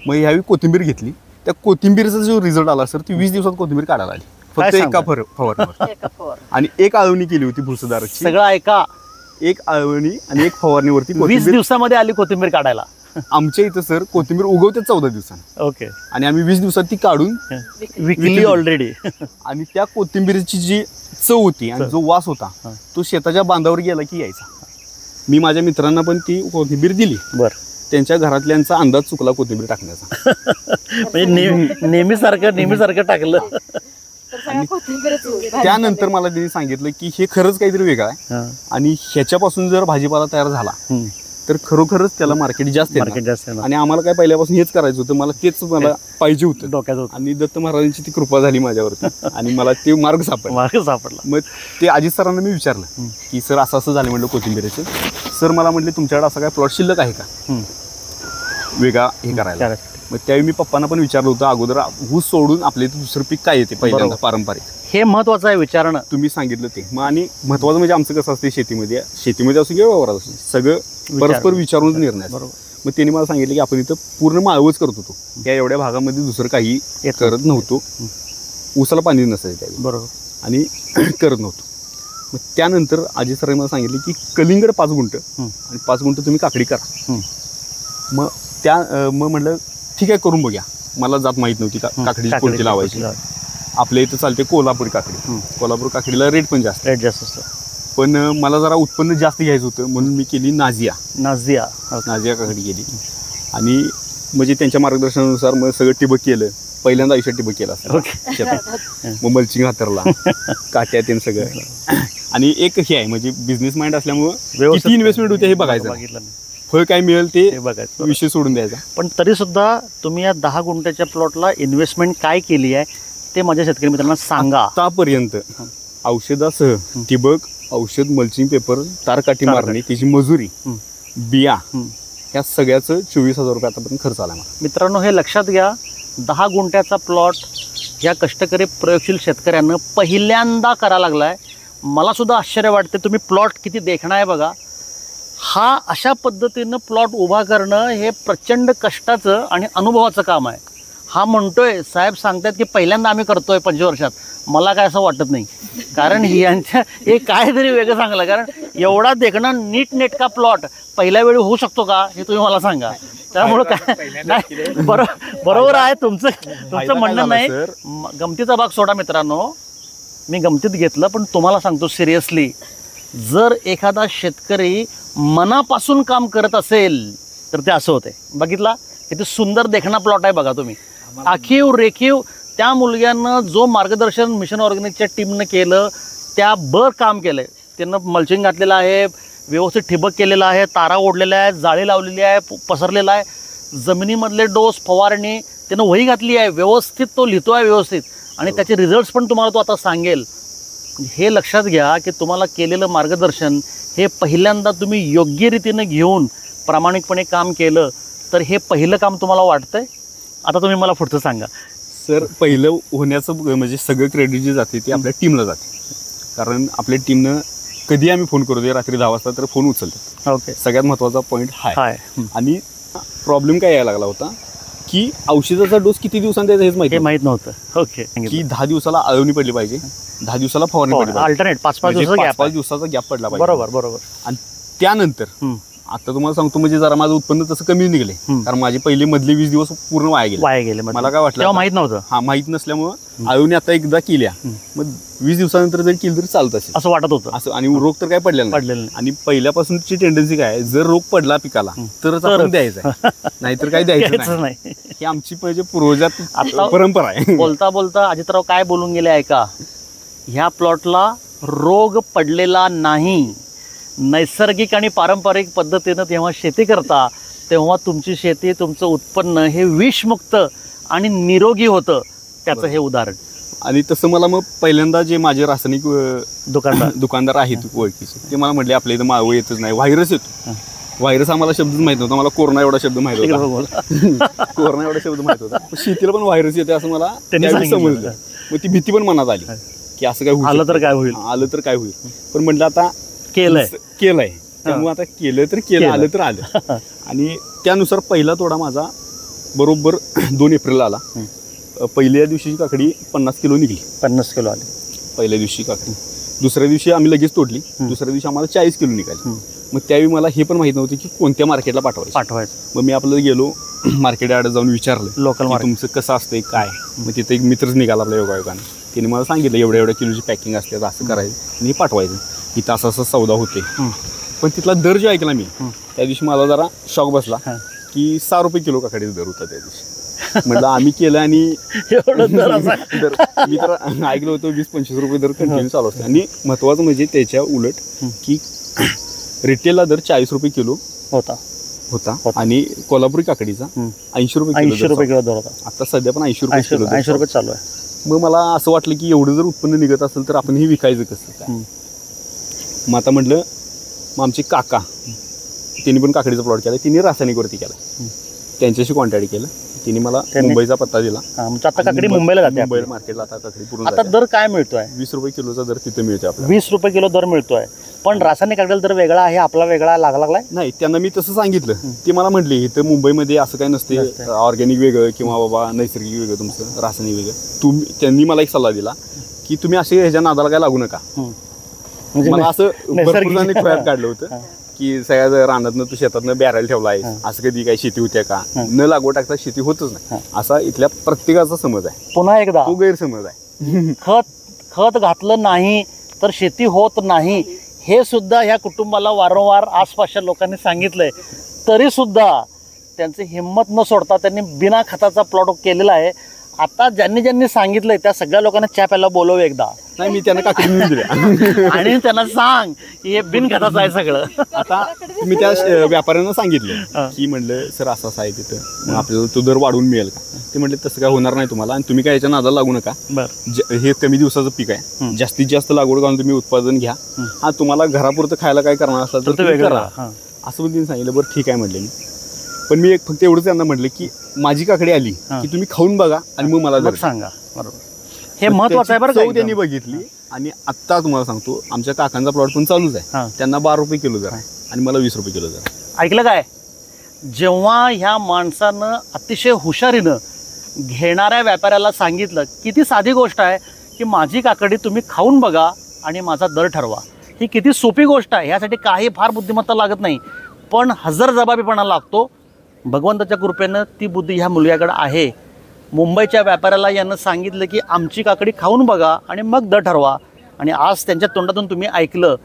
Speaker 1: मग ह्यावेळी कोथिंबीर घेतली. त्या कोथिंबीरचा जो रिझल्ट आला सर, ती 20 दिवसात कोथिंबीर काढायला आली फक्त एका फवारणीवर. आणि एक आळवणी केली होती भुसदाराची.
Speaker 2: सगळं ऐका.
Speaker 1: एक आळवणी आणि एक फवारणीवरती
Speaker 2: 20 दिवसामध्ये आली कोथिंबीर काढायला.
Speaker 1: आमच्या इथं सर कोथिंबीर उगवते 14 दिवसांनी.
Speaker 2: ओके.
Speaker 1: आणि आम्ही 20 दिवसात ती काढून
Speaker 2: विकली ऑलरेडी.
Speaker 1: आणि त्या कोथिंबीरची जी चव होती आणि जो वास होता तो शेताच्या बांधावर गेला की यायचा. मी माझ्या मित्रांना पण ती कोथिंबीर दिली.
Speaker 2: बरं.
Speaker 1: त्यांच्या घरातल्यांचा अंदाज चुकला कोथिंबीर टाकण्याचा.
Speaker 2: म्हणजे नेहमीसारखं टाकलं.
Speaker 1: त्यानंतर मला त्यांनी सांगितलं की हे खरंच काहीतरी वेगळं आहे आणि ह्याच्यापासून जर भाजीपाला तयार झाला तर खरोखरच त्याला मार्केट जास्त आहे. आणि आम्हाला काय पहिल्यापासून हेच करायचं होतं, मला तेच पाहिजे होतं डोक्यात. आणि दत्त महाराजांची ती कृपा झाली माझ्यावरती आणि मला ते मार्ग सापडला. मग ते अजित सरांना मी विचारलं की सर असं असं झालं म्हटलं कोथिंबीरचं. सर मला म्हटले तुमच्याकडे असा काय प्लॉट शिल्लक आहे का वेगळा हे करायला. मग त्यावेळी मी पप्पांना पण विचारलं होतं अगोदर ऊस सोडून आपल्या इथे दुसरं पीक काय येते पहिल्यांदा पारंपरिक.
Speaker 2: हे महत्वाचं आहे विचारणं.
Speaker 1: तुम्ही सांगितलं ते. मग आणि महत्वाचं म्हणजे आमचं कसं असते शेतीमध्ये असो किंवा व्यवहारात असो सगळं परस्पर विचारून निर्णय. मग त्यांनी मला सांगितलं की आपण इथं पूर्ण माळवच करत होतो, या एवढ्या भागामध्ये दुसरं काही करत नव्हतो. ऊसाला पाणी नसायचं त्यावेळी.
Speaker 2: बरोबर.
Speaker 1: आणि करत नव्हतो. मग त्यानंतर अजय सरांनी मला सांगितले की कलिंगड 5 गुंठ आणि 5 गुंठ तुम्ही काकडी करा. मग म्हटलं ठीक आहे करून बघूया. मला जात माहीत नव्हती काकडीची कोणती लावायची. आपल्या इथं चालते कोल्हापूर काकडी. कोल्हापूर काकडीला रेट पण जास्त
Speaker 2: असतं.
Speaker 1: पण मला जरा उत्पन्न जास्त घ्यायचं होतं म्हणून मी केली नाझिया काकडी केली. आणि म्हणजे त्यांच्या मार्गदर्शनानुसार मग सगळं ठिबक केलं. पहिल्यांदा आयुष्यात ठिबक केलं असतं. मग मल्चिंग हातरला, काट्या ते सगळं. आणि एक हे आहे म्हणजे बिझनेस माइंड असल्यामुळं किती इन्व्हेस्टमेंट होते हे बघायचं. फळ काय मिळेल ते बघायचं, विषय सोडून द्यायचा.
Speaker 2: पण तरी सुद्धा तुम्ही या 10 गुंठ्याच्या प्लॉटला इन्व्हेस्टमेंट काय केली आहे ते माझ्या शेतकरी मित्रांना सांगा.
Speaker 1: आतापर्यंत औषधासह ठिबक, औषध, मल्चिंग पेपर, तारकाठी मारणे, त्याची मजुरी, बिया, ह्या सगळ्याचं 24,000 रुपये आतापर्यंत खर्च आला मला.
Speaker 2: मित्रांनो हे लक्षात घ्या, 10 गुंठ्याचा प्लॉट या कष्टकरी प्रयोगशील शेतकऱ्यांना पहिल्यांदा करा लागलाय. मला सुद्धा आश्चर्य वाटते. तुम्ही प्लॉट किती देखणा आहे बघा. हा अशा पद्धतीनं प्लॉट उभा करणं हे प्रचंड कष्टाचं आणि अनुभवाचं काम आहे. हा म्हणतोय साहेब सांगतात की पहिल्यांदा आम्ही करतोय 25 वर्षात. मला काय असं वाटत नाही, कारण यांच्या हे काहीतरी वेगळं सांगलं. कारण एवढा देखणा नीटनेटका प्लॉट पहिल्या वेळी होऊ शकतो का हे तुम्ही मला सांगा. त्यामुळं काय नाही, बरोबर आहे तुमचं म्हणणं नाही. गमतीचा भाग सोडा मित्रांनो, मी गमतीत घेतलं. पण तुम्हाला सांगतो सिरियसली, जर एखादा शेतकरी मनापासून काम करत असेल तर ते असं होते. बघितला किती सुंदर देखणा प्लॉट आहे बघा तुम्ही. आखीव रेखीव त्या मुलग्यानं जो मार्गदर्शन मिशन ऑर्गॅनिकच्या टीमनं केलं त्या काम केलंय. त्यांनं मल्चिंग घातलेलं आहे, व्यवस्थित ठिबक केलेलं आहे, तारा ओढलेल्या आहे, जाळी लावलेली आहे, पसरलेला आहे, जमिनीमधले डोस फवारणी त्यानं वही घातली आहे, व्यवस्थित तो लिहितो आहे व्यवस्थित. आणि त्याचे रिझल्ट्स पण तुम्हाला तो आता सांगेल. हे लक्षात घ्या की तुम्हाला केलेलं मार्गदर्शन हे पहिल्यांदा तुम्ही योग्य रीतीनं घेऊन प्रामाणिकपणे काम केलं तर हे पहिलं काम तुम्हाला वाटतंय. आता तुम्ही मला पुढचं सांगा.
Speaker 1: सर, पहिलं होण्याचं म्हणजे सगळं क्रेडिट जे जाते ते आपल्या टीमला जाते. कारण आपल्या टीमनं कधी आम्ही फोन करू दे रात्री 10 वाजता तर फोन उचलतात.
Speaker 2: ओके.
Speaker 1: सगळ्यात महत्त्वाचा पॉईंट हा. आणि प्रॉब्लेम काय यायला लागला होता की औषधाचा डोस किती दिवसांनी द्यायचा हेच माहित
Speaker 2: नव्हतं. ओके.
Speaker 1: की 10 दिवसाला आळवणी पडली पाहिजे, 10 दिवसाला फवारणी पडली पाहिजे,
Speaker 2: अल्टरनेट 5-5
Speaker 1: दिवसाचा गॅप पडला पाहिजे.
Speaker 2: बरोबर.
Speaker 1: आणि त्यानंतर आता तुम्हाला सांगतो म्हणजे जरा माझं उत्पन्न तसं कमी निघले. कारण माझे पहिले मधले 20 दिवस पूर्ण वाया गेले. मला काय वाटलं
Speaker 2: माहित नव्हतं.
Speaker 1: माहित नसल्यामुळं आळवणी आता एकदा केल्या, मग 20 दिवसानंतर जर केली तरी चालत असेल
Speaker 2: असं वाटत होतं.
Speaker 1: असं. आणि रोग तर काय पडलेला नाही. आणि पहिल्यापासूनची टेंडन्सी काय आहे, जर रोग पडला पिकाला तरच आपण द्यायचा, नाहीतर काय द्यायचं नाही. ही आमची म्हणजे पूर्वजात परंपरा आहे.
Speaker 2: बोलता अजितराव काय बोलून गेले ऐका. ह्या प्लॉटला रोग पडलेला नाही. नैसर्गिक आणि पारंपरिक पद्धतीनं जेव्हा शेती करता तेव्हा तुमची शेती, तुमचं उत्पन्न हे विषमुक्त आणि निरोगी होतं. त्याचं हे उदाहरण.
Speaker 1: आणि तसं मला मग पहिल्यांदा जे माझे रासायनिक दुकानदार आहेत ओळखीचे, ते मला म्हटले आपल्या इथं माळव येतच नाही, व्हायरस येतो. व्हायरस आम्हाला शब्दच माहित नव्हता. मला कोरोना एवढा शब्द माहित होता. कोरोना एवढा शब्द माहित होता. शेतीला पण व्हायरस येते असं मला समजलं. मग ती भीती पण मनात आली की असं काय
Speaker 2: आलं तर काय होईल.
Speaker 1: पण म्हटलं आता केलंय त्यामुळे आता केलं तर केलं, आलं तर आलं. आणि त्यानुसार पहिला तोडा माझा बरोबर 2 एप्रिलला आला. पहिल्या दिवशी काकडी 50 किलो निघली.
Speaker 2: 50 किलो आली
Speaker 1: पहिल्या दिवशी काकडी. दुसऱ्या दिवशी आम्ही लगेच तोडली. दुसऱ्या दिवशी आम्हाला 40 किलो निघाली. मग त्यावेळी मला हे पण माहित नव्हतं की कोणत्या मार्केटला पाठवायचं. मग मी आपल्याला गेलो मार्केट यार्डात जाऊन विचारलं
Speaker 2: लोकल
Speaker 1: तुमचं कसं असतंय काय. मग तिथे एक मित्रच निघाला आपल्या योगायोगाने. त्याने मला सांगितलं एवढ्या किलोची पॅकिंग असते, असं करायचं आणि पाठवायचं. इथं असं सौदा होते. पण तिथला दर जो ऐकला मी त्या दिवशी मला जरा शॉक बसला की 6 रुपये किलो काकडीचा दर होता त्या दिवशी. म्हटलं आम्ही केलं आणि मी तर ऐकलं होतं 20-25 रुपये दर कंटिन्यू चालू असते. आणि महत्वाचं म्हणजे त्याच्या उलट की रिटेलला दर 40 रुपये किलो होता आणि कोल्हापुरी काकडीचा 80 रुपये किलो दर होता. आता सध्या पण 80 रुपये
Speaker 2: चालू आहे.
Speaker 1: मग मला असं वाटलं की एवढं जर उत्पन्न निघत असेल तर आपण हे विकायचं कसं काय. मग आता म्हटलं मग आमचे काका त्यांनी पण काकडीचा प्लॉट केला, त्यांनी रासायनिकवरती केला. त्यांच्याशी कॉन्टॅक्ट केलं. तिने मला मुंबईचा पत्ता दिला.
Speaker 2: आता काकडी मुंबईला जाते,
Speaker 1: मुंबई मार्केटला आता काकडी पूर्ण.
Speaker 2: आता दर काय मिळतोय?
Speaker 1: 20 रुपये किलोचा दर तिथे मिळतोय आपल्याला.
Speaker 2: 20 रुपये किलो दर मिळतोय. पण रासायनिक काकडीला दर वेगळा आहे, आपला वेगळा लागलाय?
Speaker 1: नाही, त्यांना मी तसं सांगितलं. ती मला म्हटली इथं मुंबईमध्ये असं काही नसते, ऑर्गॅनिक वेगळं किंवा बाबा नैसर्गिक वेगळं, तुमचं रासायनिक वेगळं. त्यांनी मला एक सल्ला दिला की तुम्ही असे ह्याच्या नादाला काय लागू नका.
Speaker 2: म्हणजे
Speaker 1: मला असं भरपूर खोयात काढलं होतं की सगळ्या रानातनं तू शेतातनं बॅरायला ठेवला आहे, असं कधी काही शेती होत्या का? न लागवड टाकता शेती होतच नाही, असा इथल्या प्रत्येकाचा समज आहे.
Speaker 2: पुन्हा एकदा
Speaker 1: तो गैरसमज आहे.
Speaker 2: खत घातलं नाही तर शेती होत नाही, हे सुद्धा ह्या कुटुंबाला वारंवार आसपासच्या लोकांनी सांगितलंय. तरी सुद्धा त्यांची हिंमत न सोडता त्यांनी बिना खताचा प्लॉट केलेला आहे. आता ज्यांनी ज्यांनी सांगितलंय त्या सगळ्या लोकांना चहा प्यायला बोलव एकदा.
Speaker 1: नाही, मी त्यांना काकडी नेऊन दिल्या
Speaker 2: आणि त्यांना सांग की हे बिन खताचं आहे सगळं.
Speaker 1: आता मी त्या व्यापाऱ्यांना सांगितलं की म्हणलं सर असं आहे तिथं, मग आपल्याला तो दर वाढवून मिळेल का? ते म्हटले तसं काय होणार नाही तुम्हाला, आणि तुम्ही काय याच्या नादाला लागू नका. हे कमी दिवसाचं पीक आहे, जास्तीत जास्त लागवड करून तुम्ही उत्पादन घ्या. हा, तुम्हाला घरापुरतं खायला काय करणार असलं तर तुम्ही करा, असं पण सांगितलं. बरं ठीक आहे म्हटले मी. पण मी फक्त एवढंच त्यांना म्हटलं की माझी काकडी आली की तुम्ही खाऊन बघा आणि मग मला
Speaker 2: सांगा. बरोबर, हे महत्वाचं आहे बरं का.
Speaker 1: त्यांनी बघितली. आणि आत्ता तुम्हाला सांगतो, आमच्या काकांचा प्लॉट पण चालूच आहे. त्यांना 12 रुपये किलो दर आहे आणि मला 20 रुपये किलो दर.
Speaker 2: ऐकलं काय? जेव्हा ह्या माणसानं अतिशय हुशारीनं घेणाऱ्या व्यापाऱ्याला सांगितलं, किती साधी गोष्ट आहे की माझी काकडी तुम्ही खाऊन बघा आणि माझा दर ठरवा. ही किती सोपी गोष्ट आहे. ह्यासाठी काही फार बुद्धिमत्ता लागत नाही, पण हजरजबाबीपणा लागतो. भगवंताच्या कृपेनं ती बुद्धी ह्या मुलग्याकडे आहे. मुंबईच्या व्यापाऱ्याला यानं सांगितलं की आमची काकडी खाऊन बघा आणि मग दर ठरवा. आणि आज त्यांच्या तोंडातून तुम्ही ऐकलं,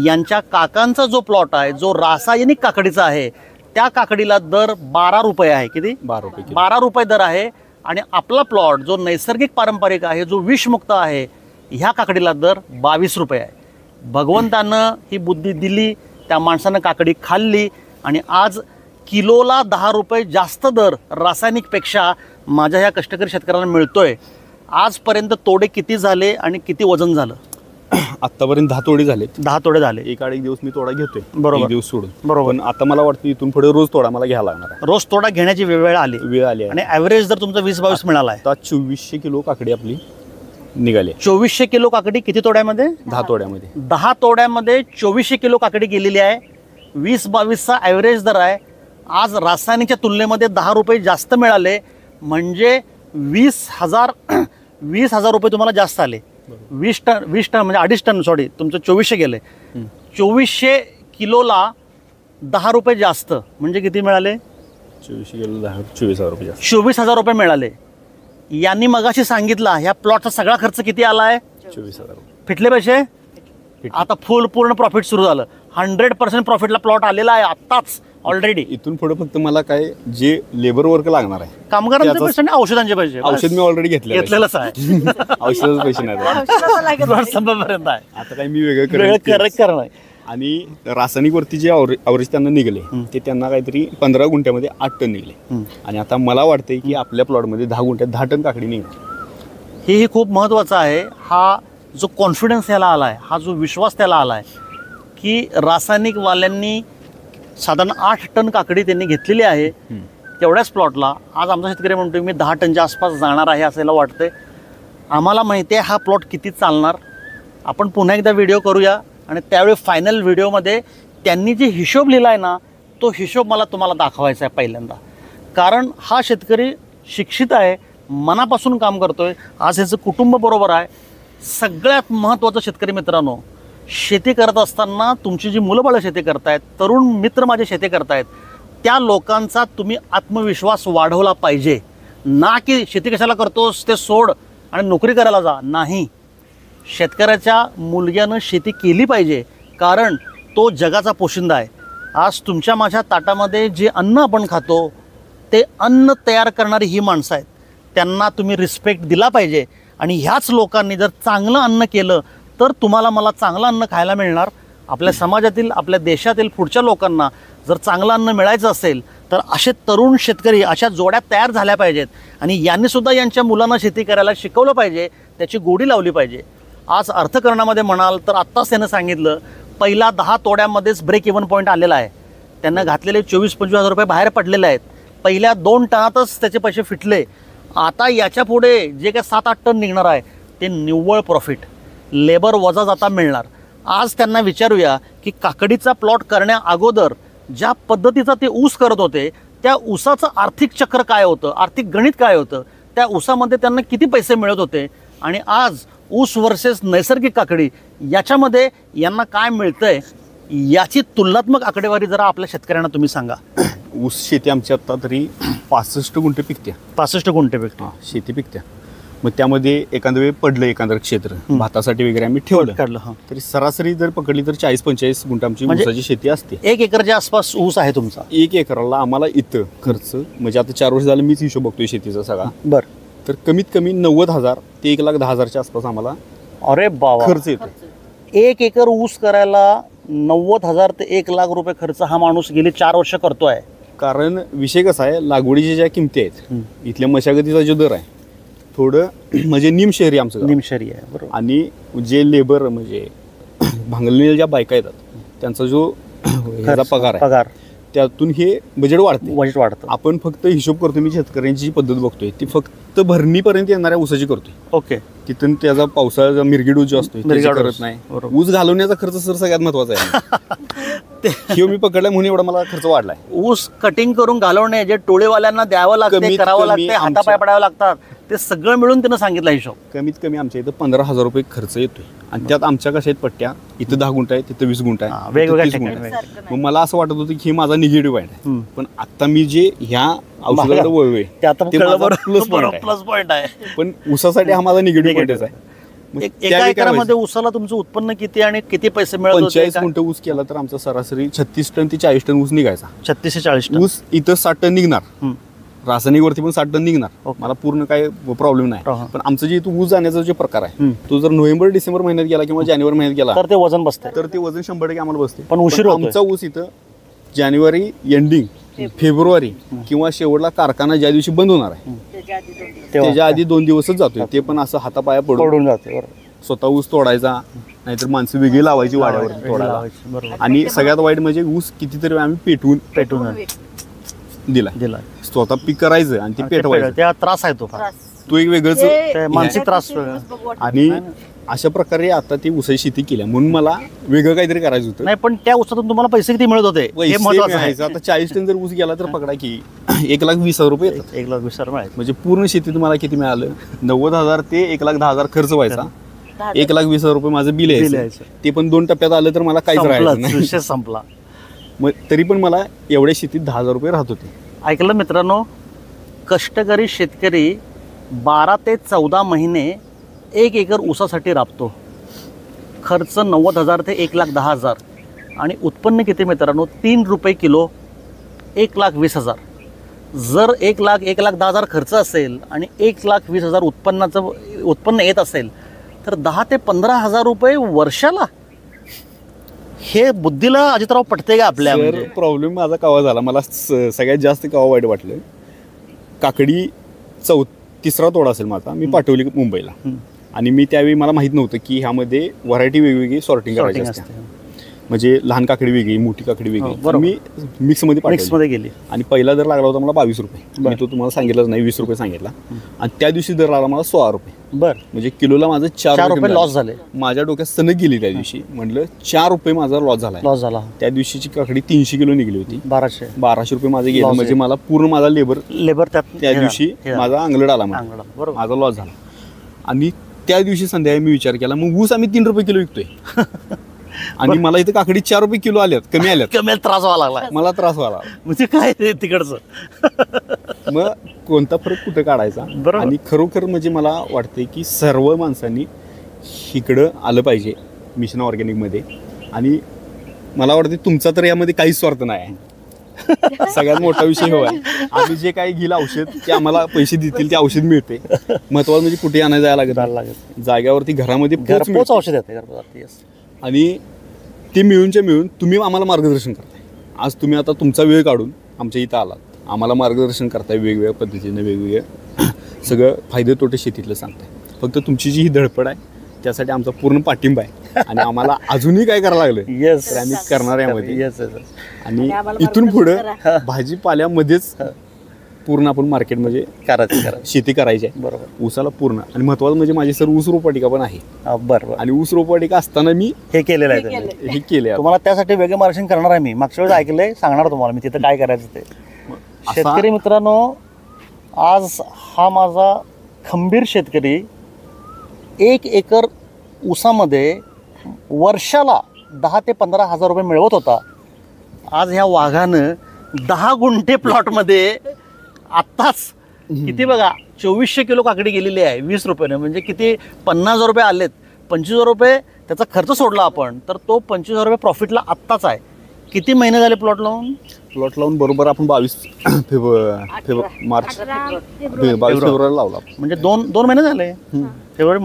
Speaker 2: यांच्या काकांचा जो प्लॉट आहे, जो रासायनिक काकडीचा आहे, त्या काकडीला दर 12 रुपये आहे. किती? 12 रुपये दर आहे. आणि आपला प्लॉट जो नैसर्गिक पारंपरिक आहे, जो विषमुक्त आहे, ह्या काकडीला दर 22 रुपये आहे. भगवंतानं ही बुद्धी दिली, त्या माणसानं काकडी खाल्ली आणि आज किलोला 10 रुपये जास्त दर रासायनिकपेक्षा माझ्या ह्या कष्टकरी शेतकऱ्यांना मिळतोय. आजपर्यंत तोडे किती झाले आणि किती वजन झालं?
Speaker 1: आतापर्यंत 10 तोडे झाले.
Speaker 2: 10 तोडे झाले.
Speaker 1: एक दिवस मी तोडा घेतोय,
Speaker 2: बरोबर,
Speaker 1: दिवस सोडून.
Speaker 2: बरोबर.
Speaker 1: पण आता मला वाटतं इथून पुढे रोज तोडा मला घ्यायला लागणार आहे.
Speaker 2: रोज तोडा घेण्याची वेळ आली. आणि ॲव्हरेज जर तुमचा 20-22 मिळाला आहे.
Speaker 1: आता 2400 किलो काकडी आपली निघाली.
Speaker 2: 2400 किलो काकडी किती तोड्यामध्ये?
Speaker 1: 10 तोड्यामध्ये.
Speaker 2: 10 तोड्यामध्ये 2400 किलो काकडी गेलेली आहे. 20-22चा ॲव्हरेज दर आहे. आज रासायनिकच्या तुलनेमध्ये 10 रुपये जास्त मिळाले, म्हणजे 20,000 रुपये तुम्हाला जास्त आले. 20 टन म्हणजे 2.5 टन, सॉरी, तुमचं 2400 गेले. 2400 किलोला 10 रुपये जास्त म्हणजे किती मिळाले?
Speaker 1: 2400 किलो 24,000 रुपये जास्त.
Speaker 2: 24,000 रुपये मिळाले. यांनी मगाशी सांगितला ह्या प्लॉटचा सगळा खर्च किती आला आहे?
Speaker 1: 24,000 रुपये.
Speaker 2: फिटले पैसे? आता पूर्ण प्रॉफिट सुरू झालं. 100% प्रॉफिटला प्लॉट आलेला आहे आत्ताच ऑलरेडी.
Speaker 1: इथून पुढे फक्त मला काय जे लेबर वर्क लागणार आहे,
Speaker 2: कामगारांचे पैसे आणि औषधांचे पैसे.
Speaker 1: औषध मी ऑलरेडी घेतलेलंच
Speaker 2: आहे.
Speaker 1: औषधाचे पैसे नाही
Speaker 2: संपापर्यंत आहे.
Speaker 1: आता काही मी वेगळं
Speaker 2: करणार.
Speaker 1: आणि रासायनिक वरती जे अवरेज त्यांना निघले ते त्यांना काहीतरी 15 गुंठ्यामध्ये 8 टन निघले. आणि आता मला वाटतंय की आपल्या प्लॉटमध्ये 10 गुंठ्यात 10 टन काकडी निघते.
Speaker 2: हे खूप महत्त्वाचं आहे. हा जो कॉन्फिडन्स त्याला आला आहे, हा जो विश्वास त्याला आला आहे की रासायनिकवाल्यांनी साधारण 8 टन काकडी त्यांनी घेतलेली आहे तेवढ्याच प्लॉटला. आज आमचा शेतकरी म्हणतोय मी 10 टनच्या आसपास जाणार आहे असायला वाटतंय. आम्हाला माहिती आहे हा प्लॉट किती चालणार. आपण पुन्हा एकदा व्हिडिओ करूया आणि त्यावेळी फायनल व्हिडिओमध्ये त्यांनी जे हिशोब लिहिला आहे ना, तो हिशोब मला तुम्हाला दाखवायचा आहे पहिल्यांदा. कारण हा शेतकरी शिक्षित आहे, मनापासून काम करतोय. आज ह्याचं कुटुंब बरोबर आहे. सगळ्यात महत्त्वाचं शेतकरी मित्रांनो, शेती करत असताना तुमची जी मुलंबाळं शेती करतायत, तरुण मित्र माझे शेती करतायत, त्या लोकांचा तुम्ही आत्मविश्वास वाढवला पाहिजे. ना की शेती कशाला करतोस ते सोड आणि नोकरी करायला जा. नाही, शेतकऱ्याच्या मुलग्यानं शेती केली पाहिजे, कारण तो जगाचा पोशिंदा आहे. आज तुमच्या माझ्या ताटामध्ये जे अन्न आपण खातो ते अन्न तयार करणारी ही माणसं आहेत. त्यांना तुम्ही रिस्पेक्ट दिला पाहिजे. आणि ह्याच लोकांनी जर चांगलं अन्न केलं तर तुम्हाला मला चांगलं अन्न खायला मिळणार. आपल्या समाजातील, आपल्या देशातील पुढच्या लोकांना जर चांगलं अन्न मिळायचं असेल तर असे तरुण शेतकरी, अशा जोड्या तयार झाल्या पाहिजेत. आणि यांनीसुद्धा यांच्या मुलांना शेती करायला शिकवलं पाहिजे, त्याची गोडी लावली पाहिजे. आज अर्थकरणामध्ये म्हणाल तर आत्ताच त्यानं सांगितलं, पहिला 10 तोड्यामध्येच ब्रेक इव्हन पॉईंट आलेला आहे. त्यांना घातलेले 24-25 हजार रुपये बाहेर पडलेले आहेत. पहिल्या 2 टनातच त्याचे पैसे फिटले. आता याच्या पुढे जे काय 7-8 टन निघणार आहे ते निव्वळ प्रॉफिट, लेबर वजा जाता मिळणार. आज त्यांना विचारूया की काकडीचा प्लॉट करण्या अगोदर ज्या पद्धतीचा ते ऊस करत होते त्या ऊसाचं आर्थिक चक्र काय होतं, आर्थिक गणित काय होतं, त्या ऊसामध्ये त्यांना किती पैसे मिळत होते आणि आज ऊस वर्सेस नैसर्गिक काकडी याच्यामध्ये यांना काय मिळतंय याची तुलनात्मक आकडेवारी जरा आपल्या शेतकऱ्यांना तुम्ही सांगा.
Speaker 1: ऊस शेती आमची आत्ता तरी 65 गुंठे पिकते.
Speaker 2: 65 गुंठे पिकते
Speaker 1: शेती पिकते. मग त्यामध्ये एखादं वेळ पडलं एखादं क्षेत्र भातासाठी वगैरे आम्ही ठेवलं
Speaker 2: काढलं.
Speaker 1: तरी सरासरी जर पकडली तर 40-45 गुंठे आमची
Speaker 2: म्हणजे
Speaker 1: ऊसाची शेती असते.
Speaker 2: 1 एकरच्या आसपास ऊस आहे तुमचा.
Speaker 1: 1 एकराला आम्हाला इथं खर्च म्हणजे आता 4 वर्ष झालं मीच हिशोब बघतोय शेतीचा सगळा.
Speaker 2: बरं.
Speaker 1: तर कमीत कमी 90,000 ते 1,10,000च्या आसपास आम्हाला
Speaker 2: अरे बाबा,
Speaker 1: खर्च येतो.
Speaker 2: 1 एकर ऊस करायला 90,000 ते 1,00,000 रुपये खर्च हा माणूस गेली 4 वर्ष करतोय.
Speaker 1: कारण विषय कसा आहे, लागवडीच्या ज्या किमती आहेत इथल्या मशागतीचा जो दर आहे थोडं म्हणजे निम शहरी आमचं गाव.
Speaker 2: निमशहरी आहे बरोबर.
Speaker 1: आणि जे लेबर म्हणजे भांगलेल्या ज्या बायका येतात त्यांचा जो ह्याचा पगार आहे त्यातून हे बजेट वाढतं. आपण फक्त हिशोब करतो, मी शेतकऱ्यांची जी पद्धत बघतोय ती फक्त भरणीपर्यंत येणाऱ्या ऊसाची करतोय.
Speaker 2: ओके.
Speaker 1: तिथून त्याचा पावसाळ्याचा मिरगी डोस जो असतो करत नाही. ऊस घालवण्याचा खर्च सर सगळ्यात महत्वाचा आहे. हे मी पकडलाय म्हणून एवढा मला खर्च वाढलाय.
Speaker 2: ऊस कटिंग करून घालवणे जे टोळेवाल्यांना द्यावं लागतं, करावं लागतं, हातापाय पडावं लागतात, ते सगळं मिळून त्यानं सांगितलं हिशोब.
Speaker 1: कमीत कमी आमच्या इथं 15,000 रुपये खर्च येतोय. आणि त्यात आमच्या कशा आहेत पट्ट्या, इथं 10 गुंठ आहे, तिथं 20 गुंठ आहे,
Speaker 2: वेगवेगळ्या
Speaker 1: 30 गुंठ आहे. मग मला असं वाटत होतं की हे माझा निगेटिव्ह आहे. पण आता मी जे ह्या औषधाकडे वळलोय
Speaker 2: प्लस पॉईंट आहे.
Speaker 1: पण ऊसासाठी हा माझा निगेटिव्ह पॉईंटच आहे.
Speaker 2: एका एकरामध्ये ऊसाला तुमचं उत्पन्न किती आणि किती पैसे मिळत होते?
Speaker 1: 45 गुंठ ऊस केला तर आमचा सरासरी 36 टन ते 40 टन ऊस निघायचा.
Speaker 2: 36 ते 40 टन
Speaker 1: ऊस इथं 60 टन निघणार, रासायनिक वरती पण 60 टन निघणार. मला पूर्ण काय प्रॉब्लेम नाही. पण आमचं जे इथं ऊस जाण्याचा जो प्रकार आहे तो जर नोव्हेंबर-डिसेंबर महिन्यात गेला किंवा जानेवारी महिन्यात गेला
Speaker 2: तर ते वजन बसतं.
Speaker 1: तर ते वजन 100% आम्हाला बसते.
Speaker 2: पण उशीर होतोय.
Speaker 1: आमचा ऊस इथं जानेवारी एंडिंग, फेब्रुवारी किंवा शेवटला कारखाना ज्या दिवशी बंद होणार आहे त्याच्या आधी 2 दिवसच जातोय. ते पण असं हातापाया पडून
Speaker 2: जाते.
Speaker 1: स्वतः ऊस तोडायचा, नाहीतर माणसं वेगळी लावायची वाड्यावर तोडायला. आणि सगळ्यात वाईट म्हणजे ऊस कितीतरी आम्ही पेटवून दिला. स्वतः पीक करायचं आणि ते पेटवायचं,
Speaker 2: त्या त्रास आहे तो
Speaker 1: एक वेगळंच
Speaker 2: मानसिक त्रास.
Speaker 1: आणि अशा प्रकारे आता ती ऊसाची शेती केल्या म्हणून मला वेगळं काहीतरी करायचं होतं.
Speaker 2: नाही, पण त्या ऊसातून तुम्हाला पैसे किती मिळत होते हे महत्त्वाचं आहे.
Speaker 1: आता 40 टन जर ऊस गेला तर पकडा की 1,20,000 रुपये येतात.
Speaker 2: 1,20,000 मिळाले.
Speaker 1: म्हणजे पूर्ण शेती तुम्हाला किती मिळालं? 90,000 ते 1,10,000 खर्च व्हायचा. 1,20,000 रुपये माझं बिल यायचं. ते पण 2 टप्प्यात आलं तर मला काहीच राहायचं नाही.
Speaker 2: विषय संपला.
Speaker 1: मग तरी पण मला एवढ्या शेतीत 10,000 रुपये राहत होते.
Speaker 2: ऐकलं मित्रांनो, कष्टकरी शेतकरी 12 ते 14 महिने 1 एकर ऊसासाठी राबतो. खर्च 90,000 ते 1,10,000 आणि उत्पन्न किती मित्रांनो? 3 रुपये किलो, 1,20,000. जर 1,10,000 खर्च असेल आणि 1,20,000 उत्पन्न येत असेल तर 10 ते 15,000 रुपये वर्षाला. हे बुद्धीला अजितराव पटते का आपल्या?
Speaker 1: प्रॉब्लेम माझा केव्हा झाला, मला सगळ्यात जास्त केव्हा वाईट वाटलं, काकडी 3रा तोडा असेल माझा, मी पाठवली मुंबईला. आणि मी त्यावेळी मला माहित नव्हतं की ह्यामध्ये व्हरायटी वेगवेगळी सॉर्टिंग करायची असते. म्हणजे लहान काकडी वेगळी, मोठी काकडी वेगळी. मी मिक्समध्ये
Speaker 2: गेली.
Speaker 1: आणि पहिला दर लागला होता मला 22 रुपये. मी तो तुम्हाला सांगितलंच नाही, 20 रुपये सांगितला. आणि त्या दिवशी दर लागला मला 16 रुपये. म्हणजे किलोला माझं 4 रुपये
Speaker 2: लॉस झाले.
Speaker 1: माझ्या डोक्यात सनक गेली त्या दिवशी. म्हटलं 4 रुपये माझा लॉस झाला. त्या दिवशीची काकडी 300 किलो निघली होती. 1200 रुपये माझे गेले. म्हणजे मला पूर्ण माझा लेबर त्या दिवशी माझा अंगलड आला, माझा लॉस झाला. आणि त्या दिवशी संध्याकाळी मी विचार केला, मग ऊस आम्ही 3 रुपये किलो विकतोय आणि मला इथं काकडी 4 रुपये किलो कमी आल्यात.
Speaker 2: त्रास व्हायला लागला.
Speaker 1: मला त्रास व्हायला
Speaker 2: म्हणजे काय तिकडचं.
Speaker 1: मग कोणता फरक कुठं काढायचा? आणि खरोखर म्हणजे मला वाटतंय की सर्व माणसांनी इकडं आलं पाहिजे मिशन ऑर्गॅनिकमध्ये. आणि मला वाटतं तुमचा तर यामध्ये काहीच स्वार्थ नाही आहे. सगळ्यात मोठा विषय हो आहे, आम्ही जे काही घेईल औषध ते आम्हाला पैसे देतील, ते औषध मिळते. महत्वाचं म्हणजे कुठे आणायला जायला लागत, जाग्यावरती घरामध्ये
Speaker 2: पोच औषध येते.
Speaker 1: आणि ते मिळून तुम्ही आम्हाला मार्गदर्शन करताय. आज तुम्ही आता तुमचा वेळ काढून आमच्या इथं आलात, आम्हाला मार्गदर्शन करताय, वेगवेगळ्या पद्धतीने वेगवेगळ्या सगळं फायदे तोटे शेतीतलं सांगताय. फक्त तुमची जी ही धडपड आहे त्यासाठी आमचा पूर्ण पाठिंबा आहे. आणि आम्हाला अजूनही काय करायला लागलं तर आम्ही करणार यामध्ये. आणि इथून पुढं भाजीपाल्यामध्येच पूर्ण आपण मार्केट म्हणजे
Speaker 2: करायचं
Speaker 1: शेती करायची आहे.
Speaker 2: बरोबर.
Speaker 1: ऊसाला पूर्ण आणि महत्वाचं म्हणजे माझी सर ऊस रोपवाटिका पण आहे.
Speaker 2: बरोबर.
Speaker 1: आणि ऊस रोपवाटिका असताना मी
Speaker 2: हे केलेलं आहे तुम्ही.
Speaker 1: हे केले.
Speaker 2: तुम्हाला त्यासाठी वेगळं मार्गदर्शन करणार आहे मी. मागच्या वेळेस ऐकलंय, सांगणार तुम्हाला मी तिथं काय करायचं ते. शेतकरी मित्रांनो, आज हा माझा खंबीर शेतकरी 1 एकर ऊसामध्ये वर्षाला 10 ते 15 हजार रुपये मिळवत होता. आज ह्या वाघानं 10 गुंठे प्लॉटमध्ये आत्ताच किती बघा 2400 किलो काकडी गेलेली आहे 20 रुपयाने. म्हणजे किती 50,000 रुपये आलेत. 25,000 रुपये त्याचा खर्च सोडला आपण तर तो 25,000 रुपये प्रॉफिटला आत्ताच आहे. किती महिने झाले प्लॉट लावून? बरोबर आपण 22 फेब्रुवारीला लावला. म्हणजे दोन महिने झाले. फेब्रुवारी,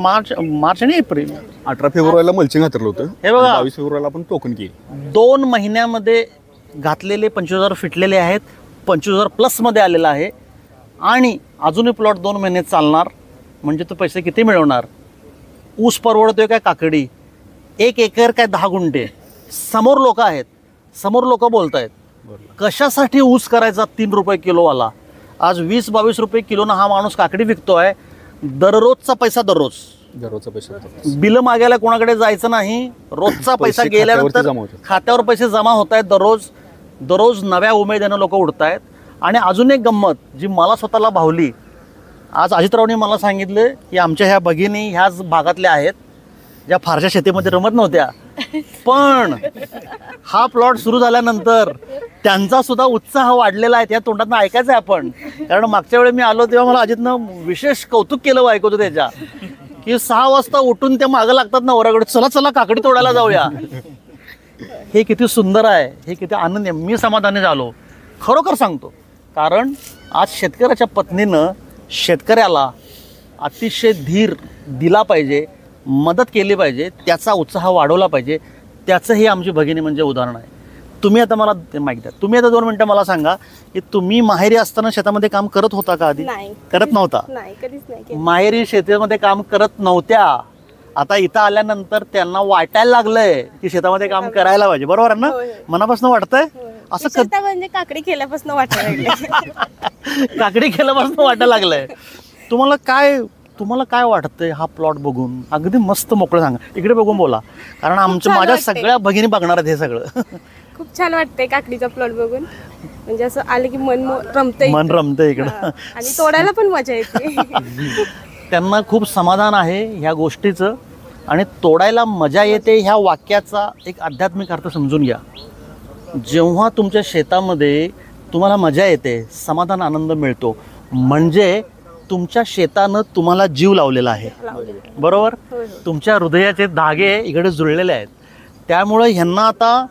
Speaker 2: मार्च आणि एप्रिल.
Speaker 1: 18 फेब्रुवारीला मल्चिंग घातलं होतं.
Speaker 2: हे बघा
Speaker 1: 22 फेब्रुवारीला आपण टोकन केली.
Speaker 2: 2 महिन्यामध्ये घातलेले 25,000 फिटलेले आहेत. 25,000 प्लसमध्ये आलेला आहे. आणि अजूनही प्लॉट 2 महिने चालणार. म्हणजे तो पैसे किती मिळवणार? ऊस परवडतोय काय काकडी? 1 एकर काय 10 गुंठे? समोर लोक आहेत, समोर लोक बोलत आहेत. कशासाठी ऊस करायचा 3 रुपये किलोवाला? आज 20-22 रुपये किलोनं हा माणूस काकडी विकतोय. दररोजचा पैसा
Speaker 1: दररोजचा पैसा.
Speaker 2: बिलं मागायला कोणाकडे जायचं नाही. रोजचा पैसा गेल्यानंतर खात्यावर पैसे जमा होत आहेत. दररोज नव्या उमेदीनं लोक उठत आहेत. आणि अजून एक गंमत जी मला स्वतःला भावली, आज अजितरावनी मला सांगितलं की आमच्या ह्या भगिनी ह्याच भागातल्या आहेत ज्या फारशा शेतीमध्ये रमत नव्हत्या. पण हा प्लॉट सुरू झाल्यानंतर त्यांचा सुद्धा उत्साह वाढलेला आहे. त्या तोंडातनं ऐकायचं आहे आपण. कारण मागच्या वेळी मी आलो तेव्हा मला अजितनं विशेष कौतुक केलं ऐकवतो त्याच्या, की 6 वाजता उठून ते मागं लागतात ना वराकडे, चला काकडी तोडायला जाऊया. हे किती सुंदर आहे, हे किती आनंद आहे. मी समाधानी झालो खरोखर सांगतो. कारण आज शेतकऱ्याच्या पत्नीनं शेतकऱ्याला अतिशय धीर दिला पाहिजे, मदत केली पाहिजे, त्याचा उत्साह वाढवला पाहिजे. त्याचं हे आमची भगिनी म्हणजे उदाहरण आहे. तुम्ही आता मला माहिती द्या, तुम्ही आता 2 मिनटं मला सांगा की तुम्ही माहेरी असताना शेतामध्ये काम करत होता का? आधी करत नव्हता. माहेरी शेतीमध्ये काम करत नव्हत्या. आता इथं आल्यानंतर त्यांना वाटायला लागलंय की शेतामध्ये काम करायला पाहिजे. बरोबर आहे ना? मनापासून वाटतंय असं?
Speaker 5: म्हणजे काकडी केल्यापासून वाटायला
Speaker 2: काकडी केल्यापासून वाटायला लागलंय. तुम्हाला काय वाटतंय हा प्लॉट बघून? अगदी मस्त मोकळं सांगा, इकडे बघून बोला. कारण माझ्या सगळ्या भगिनी बघणार आहेत हे सगळं.
Speaker 5: खूप छान वाटतंय काकडीचा प्लॉट बघून. म्हणजे असं आलं की मन रमतंय इकडं. आणि तोडायला पण मजा येते.
Speaker 2: त्यांना खूप समाधान आहे ह्या गोष्टीचं. आणि तोडायला मजा येते ह्या वाक्याचा एक आध्यात्मिक अर्थ समजून घ्या. जेव्हा तुमच्या शेतामध्ये तुम्हाला मजा येते, समाधान, आनंद मिळतो, म्हणजे तुमच्या शेतानं तुम्हाला जीव लावलेला आहे. बरोबर? तुमच्या हृदयाचे धागे इकडे जुळलेले आहेत. त्यामुळे ह्यांना आता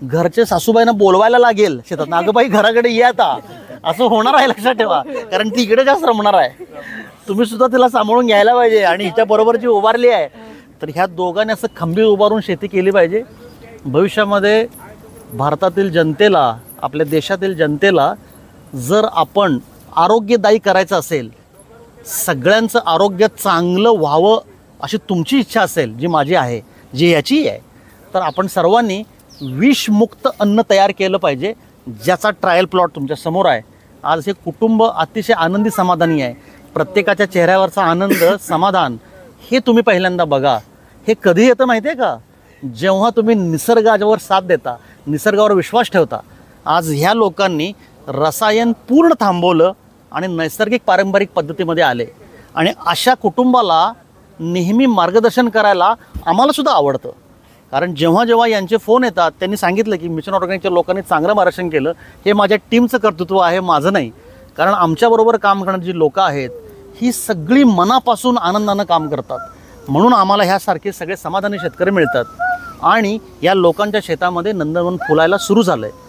Speaker 2: घरचे सासूबाईंना बोलवायला लागेल शेतात, अगं बाई घराकडे ये आता, असं होणार आहे. लक्षात ठेवा. कारण ती इकडे जास्त रमणार आहे. तुम्ही सुद्धा तिला सांभाळून घ्यायला पाहिजे. आणि हिच्या बरोबर जी उभारली आहे, तर ह्या दोघांनी असं खंबीर उभारून शेती केली पाहिजे. भविष्यामध्ये भारतातील जनतेला, आपल्या देशातील जनतेला जर आपण आरोग्यदायी करायचं असेल, सगळ्यांचं आरोग्य चांगलं व्हावं अशी तुमची इच्छा असेल, जी माझी आहे, जी याची आहे, तर आपण सर्वांनी विषमुक्त अन्न तयार केलं पाहिजे, ज्याचा ट्रायल प्लॉट तुमच्या समोर आहे. आज हे कुटुंब अतिशय आनंदी समाधानी आहे. प्रत्येकाच्या चेहऱ्यावरचा आनंद, समाधान हे तुम्ही पहिल्यांदा बघा. हे कधी येतं माहिती आहे का? जेव्हा तुम्ही निसर्गावर साथ देता, निसर्गावर विश्वास ठेवता. आज ह्या लोकांनी रसायन पूर्ण थांबवलं आणि नैसर्गिक पारंपरिक पद्धतीमध्ये आले. आणि अशा कुटुंबाला नेहमी मार्गदर्शन करायला आम्हाला सुद्धा आवडतं. कारण जेव्हा जेव्हा यांचे फोन येतात, त्यांनी सांगितलं की मिशन ऑर्गॅनिकच्या लोकांनी चांगलं मार्गदर्शन केलं. हे माझ्या टीमचं कर्तृत्व आहे, माझं नाही. कारण आमच्याबरोबर काम करणारी जी लोकं आहेत, ही सगळी मनापासून आनंदानं काम करतात. म्हणून आम्हाला ह्यासारखे सगळे समाधानी शेतकरी मिळतात. आणि या लोकांच्या शेतामध्ये नंदनवन फुलायला सुरू झालं आहे.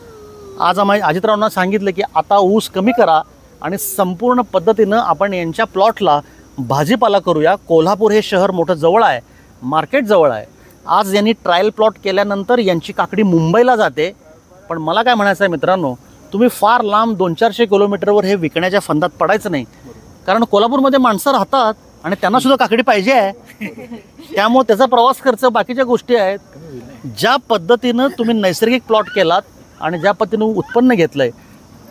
Speaker 2: आज आम्ही अजितरावांना सांगितलं की आता ऊस कमी करा आणि संपूर्ण पद्धतीनं आपण यांच्या प्लॉटला भाजीपाला करूया. कोल्हापूर हे शहर मोठं जवळ आहे, मार्केट जवळ आहे. आज यांनी ट्रायल प्लॉट केल्यानंतर यांची काकडी मुंबईला जाते. पण मला काय म्हणायचं आहे मित्रांनो, तुम्ही फार लांब 200-400 किलोमीटरवर हे विकण्याच्या फंदात पडायचं नाही. कारण कोल्हापूरमध्ये माणसं राहतात आणि त्यांना सुद्धा काकडी पाहिजे आहे. त्यामुळे त्याचा प्रवास खर्च, बाकीच्या गोष्टी आहेत. ज्या पद्धतीनं तुम्ही नैसर्गिक प्लॉट केलात आणि ज्या पद्धतीनं उत्पन्न घेतलं आहे,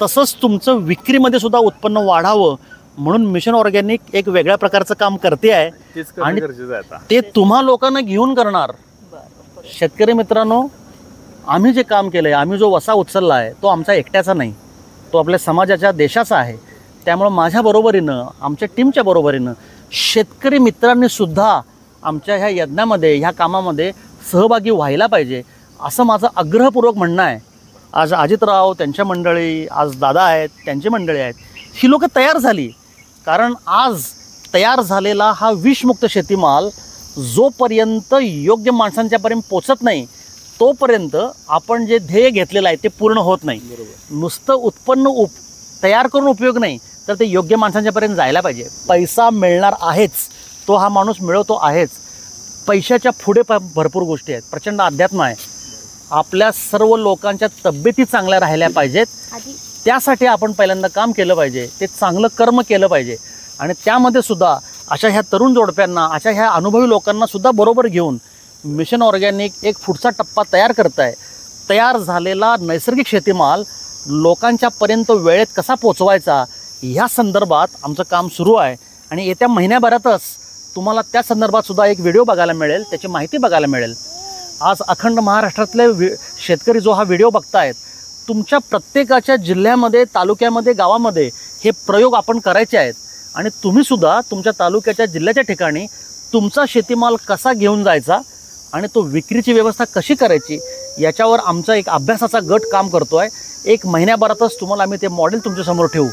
Speaker 2: तसंच तुमचं विक्रीमध्ये सुद्धा उत्पन्न वाढावं म्हणून मिशन ऑर्गॅनिक एक वेगळ्या प्रकारचं काम करते आहे आणि ते तुम्हा लोकांना घेऊन करणार. शेतकरी मित्रांनो, आम्ही जे काम केलं आहे, आम्ही जो वसा उचलला आहे तो आमचा एकट्याचा नाही, तो आपल्या समाजाच्या देशाचा आहे. त्यामुळं माझ्या बरोबरीनं, आमच्या टीमच्या बरोबरीनं शेतकरी मित्रांनी सुद्धा आमच्या ह्या यज्ञामध्ये, ह्या कामामध्ये सहभागी व्हायला पाहिजे असं माझं आग्रहपूर्वक म्हणणं आहे. आज अजितराव त्यांच्या मंडळी, आज दादा आहेत त्यांची मंडळी आहेत, ही लोकं तयार झाली. कारण आज तयार झालेला हा विषमुक्त शेतीमाल जोपर्यंत योग्य माणसांच्यापर्यंत पोचत नाही तोपर्यंत आपण जे ध्येय घेतलेलं आहे ते पूर्ण होत नाही. नुसतं उत्पन्न तयार करून उपयोग नाही, तर ते योग्य माणसांच्यापर्यंत जायला पाहिजे. पैसा मिळणार आहेच, तो हा माणूस मिळवतो आहेच. पैशाच्या पुढे भरपूर गोष्टी आहेत, प्रचंड अध्यात्म आहे. आपल्या सर्व लोकांच्या तब्येती चांगल्या राहिल्या पाहिजेत, त्यासाठी आपण पहिल्यांदा काम केलं पाहिजे, ते चांगलं कर्म केलं पाहिजे. आणि त्यामध्ये सुद्धा अशा ह्या तरुण जोडप्यांना, अशा ह्या अनुभवी लोकांना सुद्धा बरोबर घेऊन मिशन ऑर्गॅनिक एक पुढचा टप्पा तयार करत आहे. तयार झालेला नैसर्गिक शेतीमाल लोकांच्यापर्यंत वेळेत कसा पोचवायचा ह्या संदर्भात आमचं काम सुरू आहे. आणि येत्या महिन्याभरातच तुम्हाला त्या संदर्भात सुद्धा एक व्हिडिओ बघायला मिळेल, त्याची माहिती बघायला मिळेल. आज अखंड महाराष्ट्रातले शेतकरी जो हा व्हिडिओ बघतायत, तुमच्या प्रत्येकाच्या जिल्ह्यामध्ये, तालुक्यामध्ये, गावामध्ये हे प्रयोग आपण करायचे आहेत. आणि तुम्हीसुद्धा तुमच्या तालुक्याच्या, जिल्ह्याच्या ठिकाणी तुमचा शेतीमाल कसा घेऊन जायचा आणि तो विक्रीची व्यवस्था कशी करायची याच्यावर आमचा एक अभ्यासाचा गट काम करतो आहे. एक महिन्याभरातच तुम्हाला आम्ही ते मॉडेल तुमच्यासमोर ठेवू.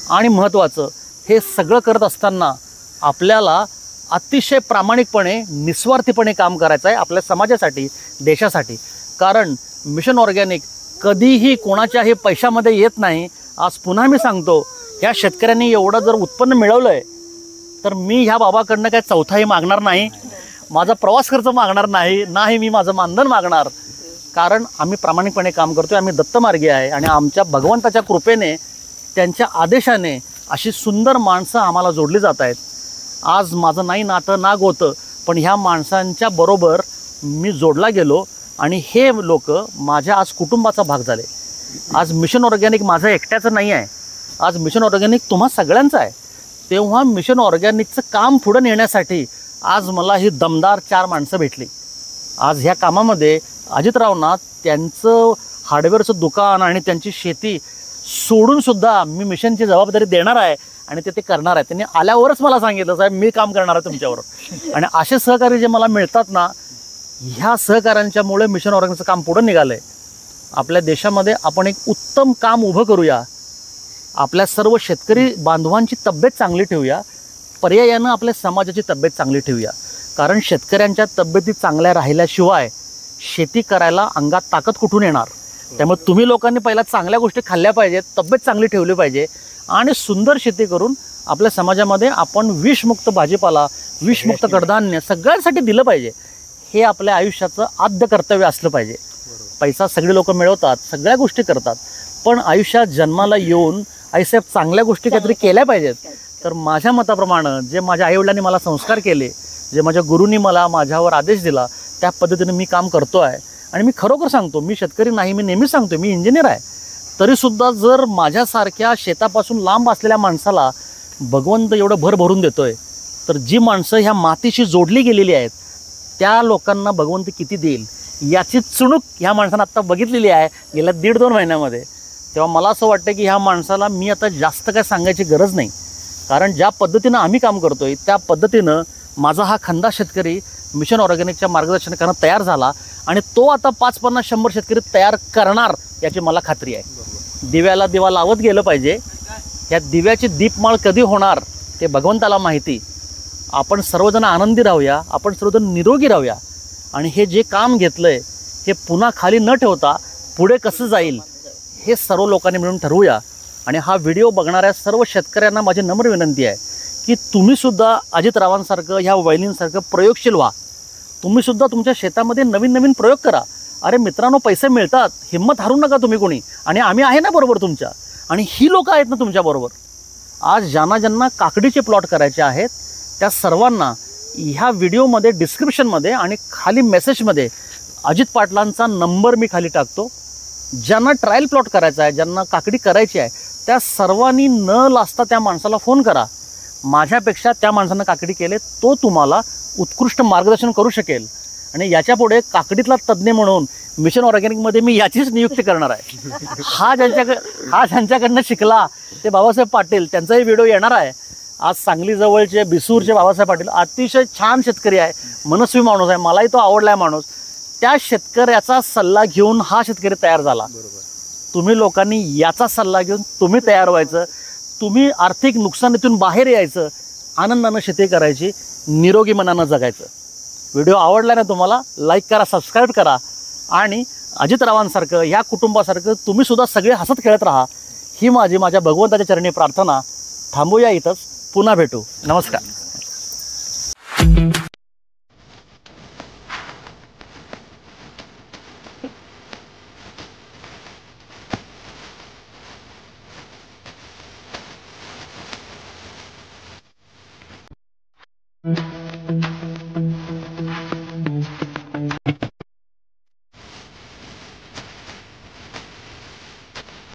Speaker 2: आणि महत्त्वाचं, हे सगळं करत असताना आपल्याला अतिशय प्रामाणिकपणे, निस्वार्थीपणे काम करायचं आहे आपल्या समाजासाठी, देशासाठी. कारण मिशन ऑर्गॅनिक कधीही कोणाच्याही पैशामध्ये येत नाही. आज पुन्हा मी सांगतो, ह्या शेतकऱ्यांनी एवढं जर उत्पन्न मिळवलं आहे तर मी ह्या बाबाकडनं काय चौथाही मागणार नाही, माझा प्रवास खर्च मागणार नाही मी माझं मानधन मागणार. कारण आम्ही प्रामाणिकपणे काम करतो आहे, आम्ही दत्तमार्गी आहे. आणि आमच्या भगवंताच्या कृपेने, त्यांच्या आदेशाने अशी सुंदर माणसं आम्हाला जोडली जात आहेत. आज माझं नाही नातं ना गोतं, पण ह्या माणसांच्या बरोबर मी जोडला गेलो आणि हे लोक माझ्या आज कुटुंबाचा भाग झाले. आज मिशन ऑर्गॅनिक माझं एकट्याचं नाही आहे, आज मिशन ऑर्गॅनिक तुम्हा सगळ्यांचं आहे. तेव्हा मिशन ऑर्गॅनिकचं काम पुढं नेण्यासाठी आज मला ही दमदार 4 माणसं भेटली. आज ह्या कामामध्ये अजितरावना त्यांचं हार्डवेअरचं दुकान आणि त्यांची शेती सोडूनसुद्धा मी मिशनची जबाबदारी देणार आहे आणि ते करणार आहे. त्यांनी आल्यावरच मला सांगितलं, साहेब मी काम करणार आहे तुमच्यावर. आणि असे सहकारी जे मला मिळतात ना, ह्या सहकाऱ्यांच्यामुळे मिशन ऑर्गॅनिकचं काम पुढं निघालं आहे. आपल्या देशामध्ये आपण एक उत्तम काम उभं करूया, आपल्या सर्व शेतकरी बांधवांची तब्येत चांगली ठेवूया, पर्यायानं आपल्या समाजाची तब्येत चांगली ठेवूया. कारण शेतकऱ्यांच्या तब्येती चांगल्या राहिल्याशिवाय शेती करायला अंगात ताकद कुठून येणार. त्यामुळे तुम्ही लोकांनी पहिला चांगल्या गोष्टी खाल्ल्या पाहिजेत, तब्येत चांगली ठेवली पाहिजे आणि सुंदर शेती करून आपल्या समाजामध्ये आपण विषमुक्त भाजीपाला, विषमुक्त कडधान्य सगळ्यांसाठी दिलं पाहिजे. हे आपल्या आयुष्याचं आद्य कर्तव्य असलं पाहिजे. पैसा सगळे लोक मिळवतात, सगळ्या गोष्टी करतात, पण आयुष्यात जन्माला येऊन आईसाहेब चांगल्या गोष्टी काहीतरी केल्या पाहिजेत. तर माझ्या मताप्रमाणे जे माझ्या आईवडिलांनी मला संस्कार केले, जे माझ्या गुरूंनी मला माझ्यावर आदेश दिला, त्या पद्धतीने मी काम करतो आहे. आणि मी खरोखर सांगतो, मी शेतकरी नाही, मी नेहमीच सांगतो मी इंजिनियर आहे. तरीसुद्धा जर माझ्यासारख्या शेतापासून लांब असलेल्या माणसाला भगवंत एवढं भर भरून देतोय, तर जी माणसं ह्या मातीशी जोडली गेलेली आहेत त्या लोकांना भगवंत किती देईल याची चुणूक ह्या माणसानं आत्ता बघितलेली आहे गेल्या 1.5-2 महिन्यामध्ये. तेव्हा मला असं वाटतं की ह्या माणसाला मी आता जास्त काय सांगायची गरज नाही. कारण ज्या पद्धतीनं आम्ही काम करतोय त्या पद्धतीनं माझा हा खंदा शेतकरी मिशन ऑर्गॅनिकच्या मार्गदर्शनानं तयार झाला आणि तो आता 5-50-100 शेतकरी तयार करणार याची मला खात्री आहे. दिव्याला दिवा लावत गेलं पाहिजे. ह्या दिव्याची दीपमाळ कधी होणार ते भगवंताला माहिती. आपण सर्वजण आनंदी राहूया, आपण सर्वजण निरोगी राहूया आणि हे जे काम घेतलंय हे पुन्हा खाली न ठेवता पुढे कसं जाईल हे सर्व लोकांनी मिळून ठरवूया. आणि हा व्हिडिओ बघणाऱ्या सर्व शेतकऱ्यांना माझी नम्र विनंती आहे की तुम्हीसुद्धा अजितरावांसारखं, ह्या वैलींसारखं प्रयोगशील व्हा. तुम्हीसुद्धा तुमच्या शेतामध्ये नवीन नवीन प्रयोग करा. अरे मित्रांनो, पैसे मिळतात, हिंमत हारू नका तुम्ही कोणी. आणि आम्ही आहे ना बरोबर तुमच्या, आणि ही लोकं आहेत ना तुमच्याबरोबर. आज ज्यांना काकडीचे प्लॉट करायचे आहेत त्या सर्वांना ह्या व्हिडिओमध्ये डिस्क्रिप्शनमध्ये आणि खाली मेसेजमध्ये अजित पाटलांचा नंबर मी खाली टाकतो. ज्यांना ट्रायल प्लॉट करायचा आहे, ज्यांना काकडी करायची आहे, त्या सर्वांनी न लाजता त्या माणसाला फोन करा. माझ्यापेक्षा त्या माणसानं काकडी केले, तो तुम्हाला उत्कृष्ट मार्गदर्शन करू शकेल. आणि याच्यापुढे काकडीतला तज्ज्ञ म्हणून मिशन ऑर्गॅनिकमध्ये मी याचीच नियुक्ती करणार आहे. हा ज्यांच्याकडनं शिकला ते बाबासाहेब पाटील, त्यांचाही व्हिडिओ येणार आहे. आज सांगली जवळचे बिसूरचे बाबासाहेब पाटील अतिशय छान शेतकरी आहे, मनस्वी माणूस आहे, मलाही तो आवडला आहे माणूस. त्या शेतकऱ्याचा सल्ला घेऊन हा शेतकरी तयार झाला. तुम्ही लोकांनी याचा सल्ला घेऊन तुम्ही तयार व्हायचं, तुम्ही आर्थिक नुकसानीतून बाहेर यायचं, आनंदानं शेती करायची, निरोगी मनानं जगायचं. व्हिडिओ आवडला ना तुम्हाला, लाईक करा, सबस्क्राईब करा आणि अजितरावांसारखं ह्या कुटुंबासारखं तुम्ही सुद्धा सगळे हसत खेळत राहा, ही माझ्या भगवंताच्या चरणी प्रार्थना. थांबूया इथंच, पुन्हा भेटू. नमस्कार.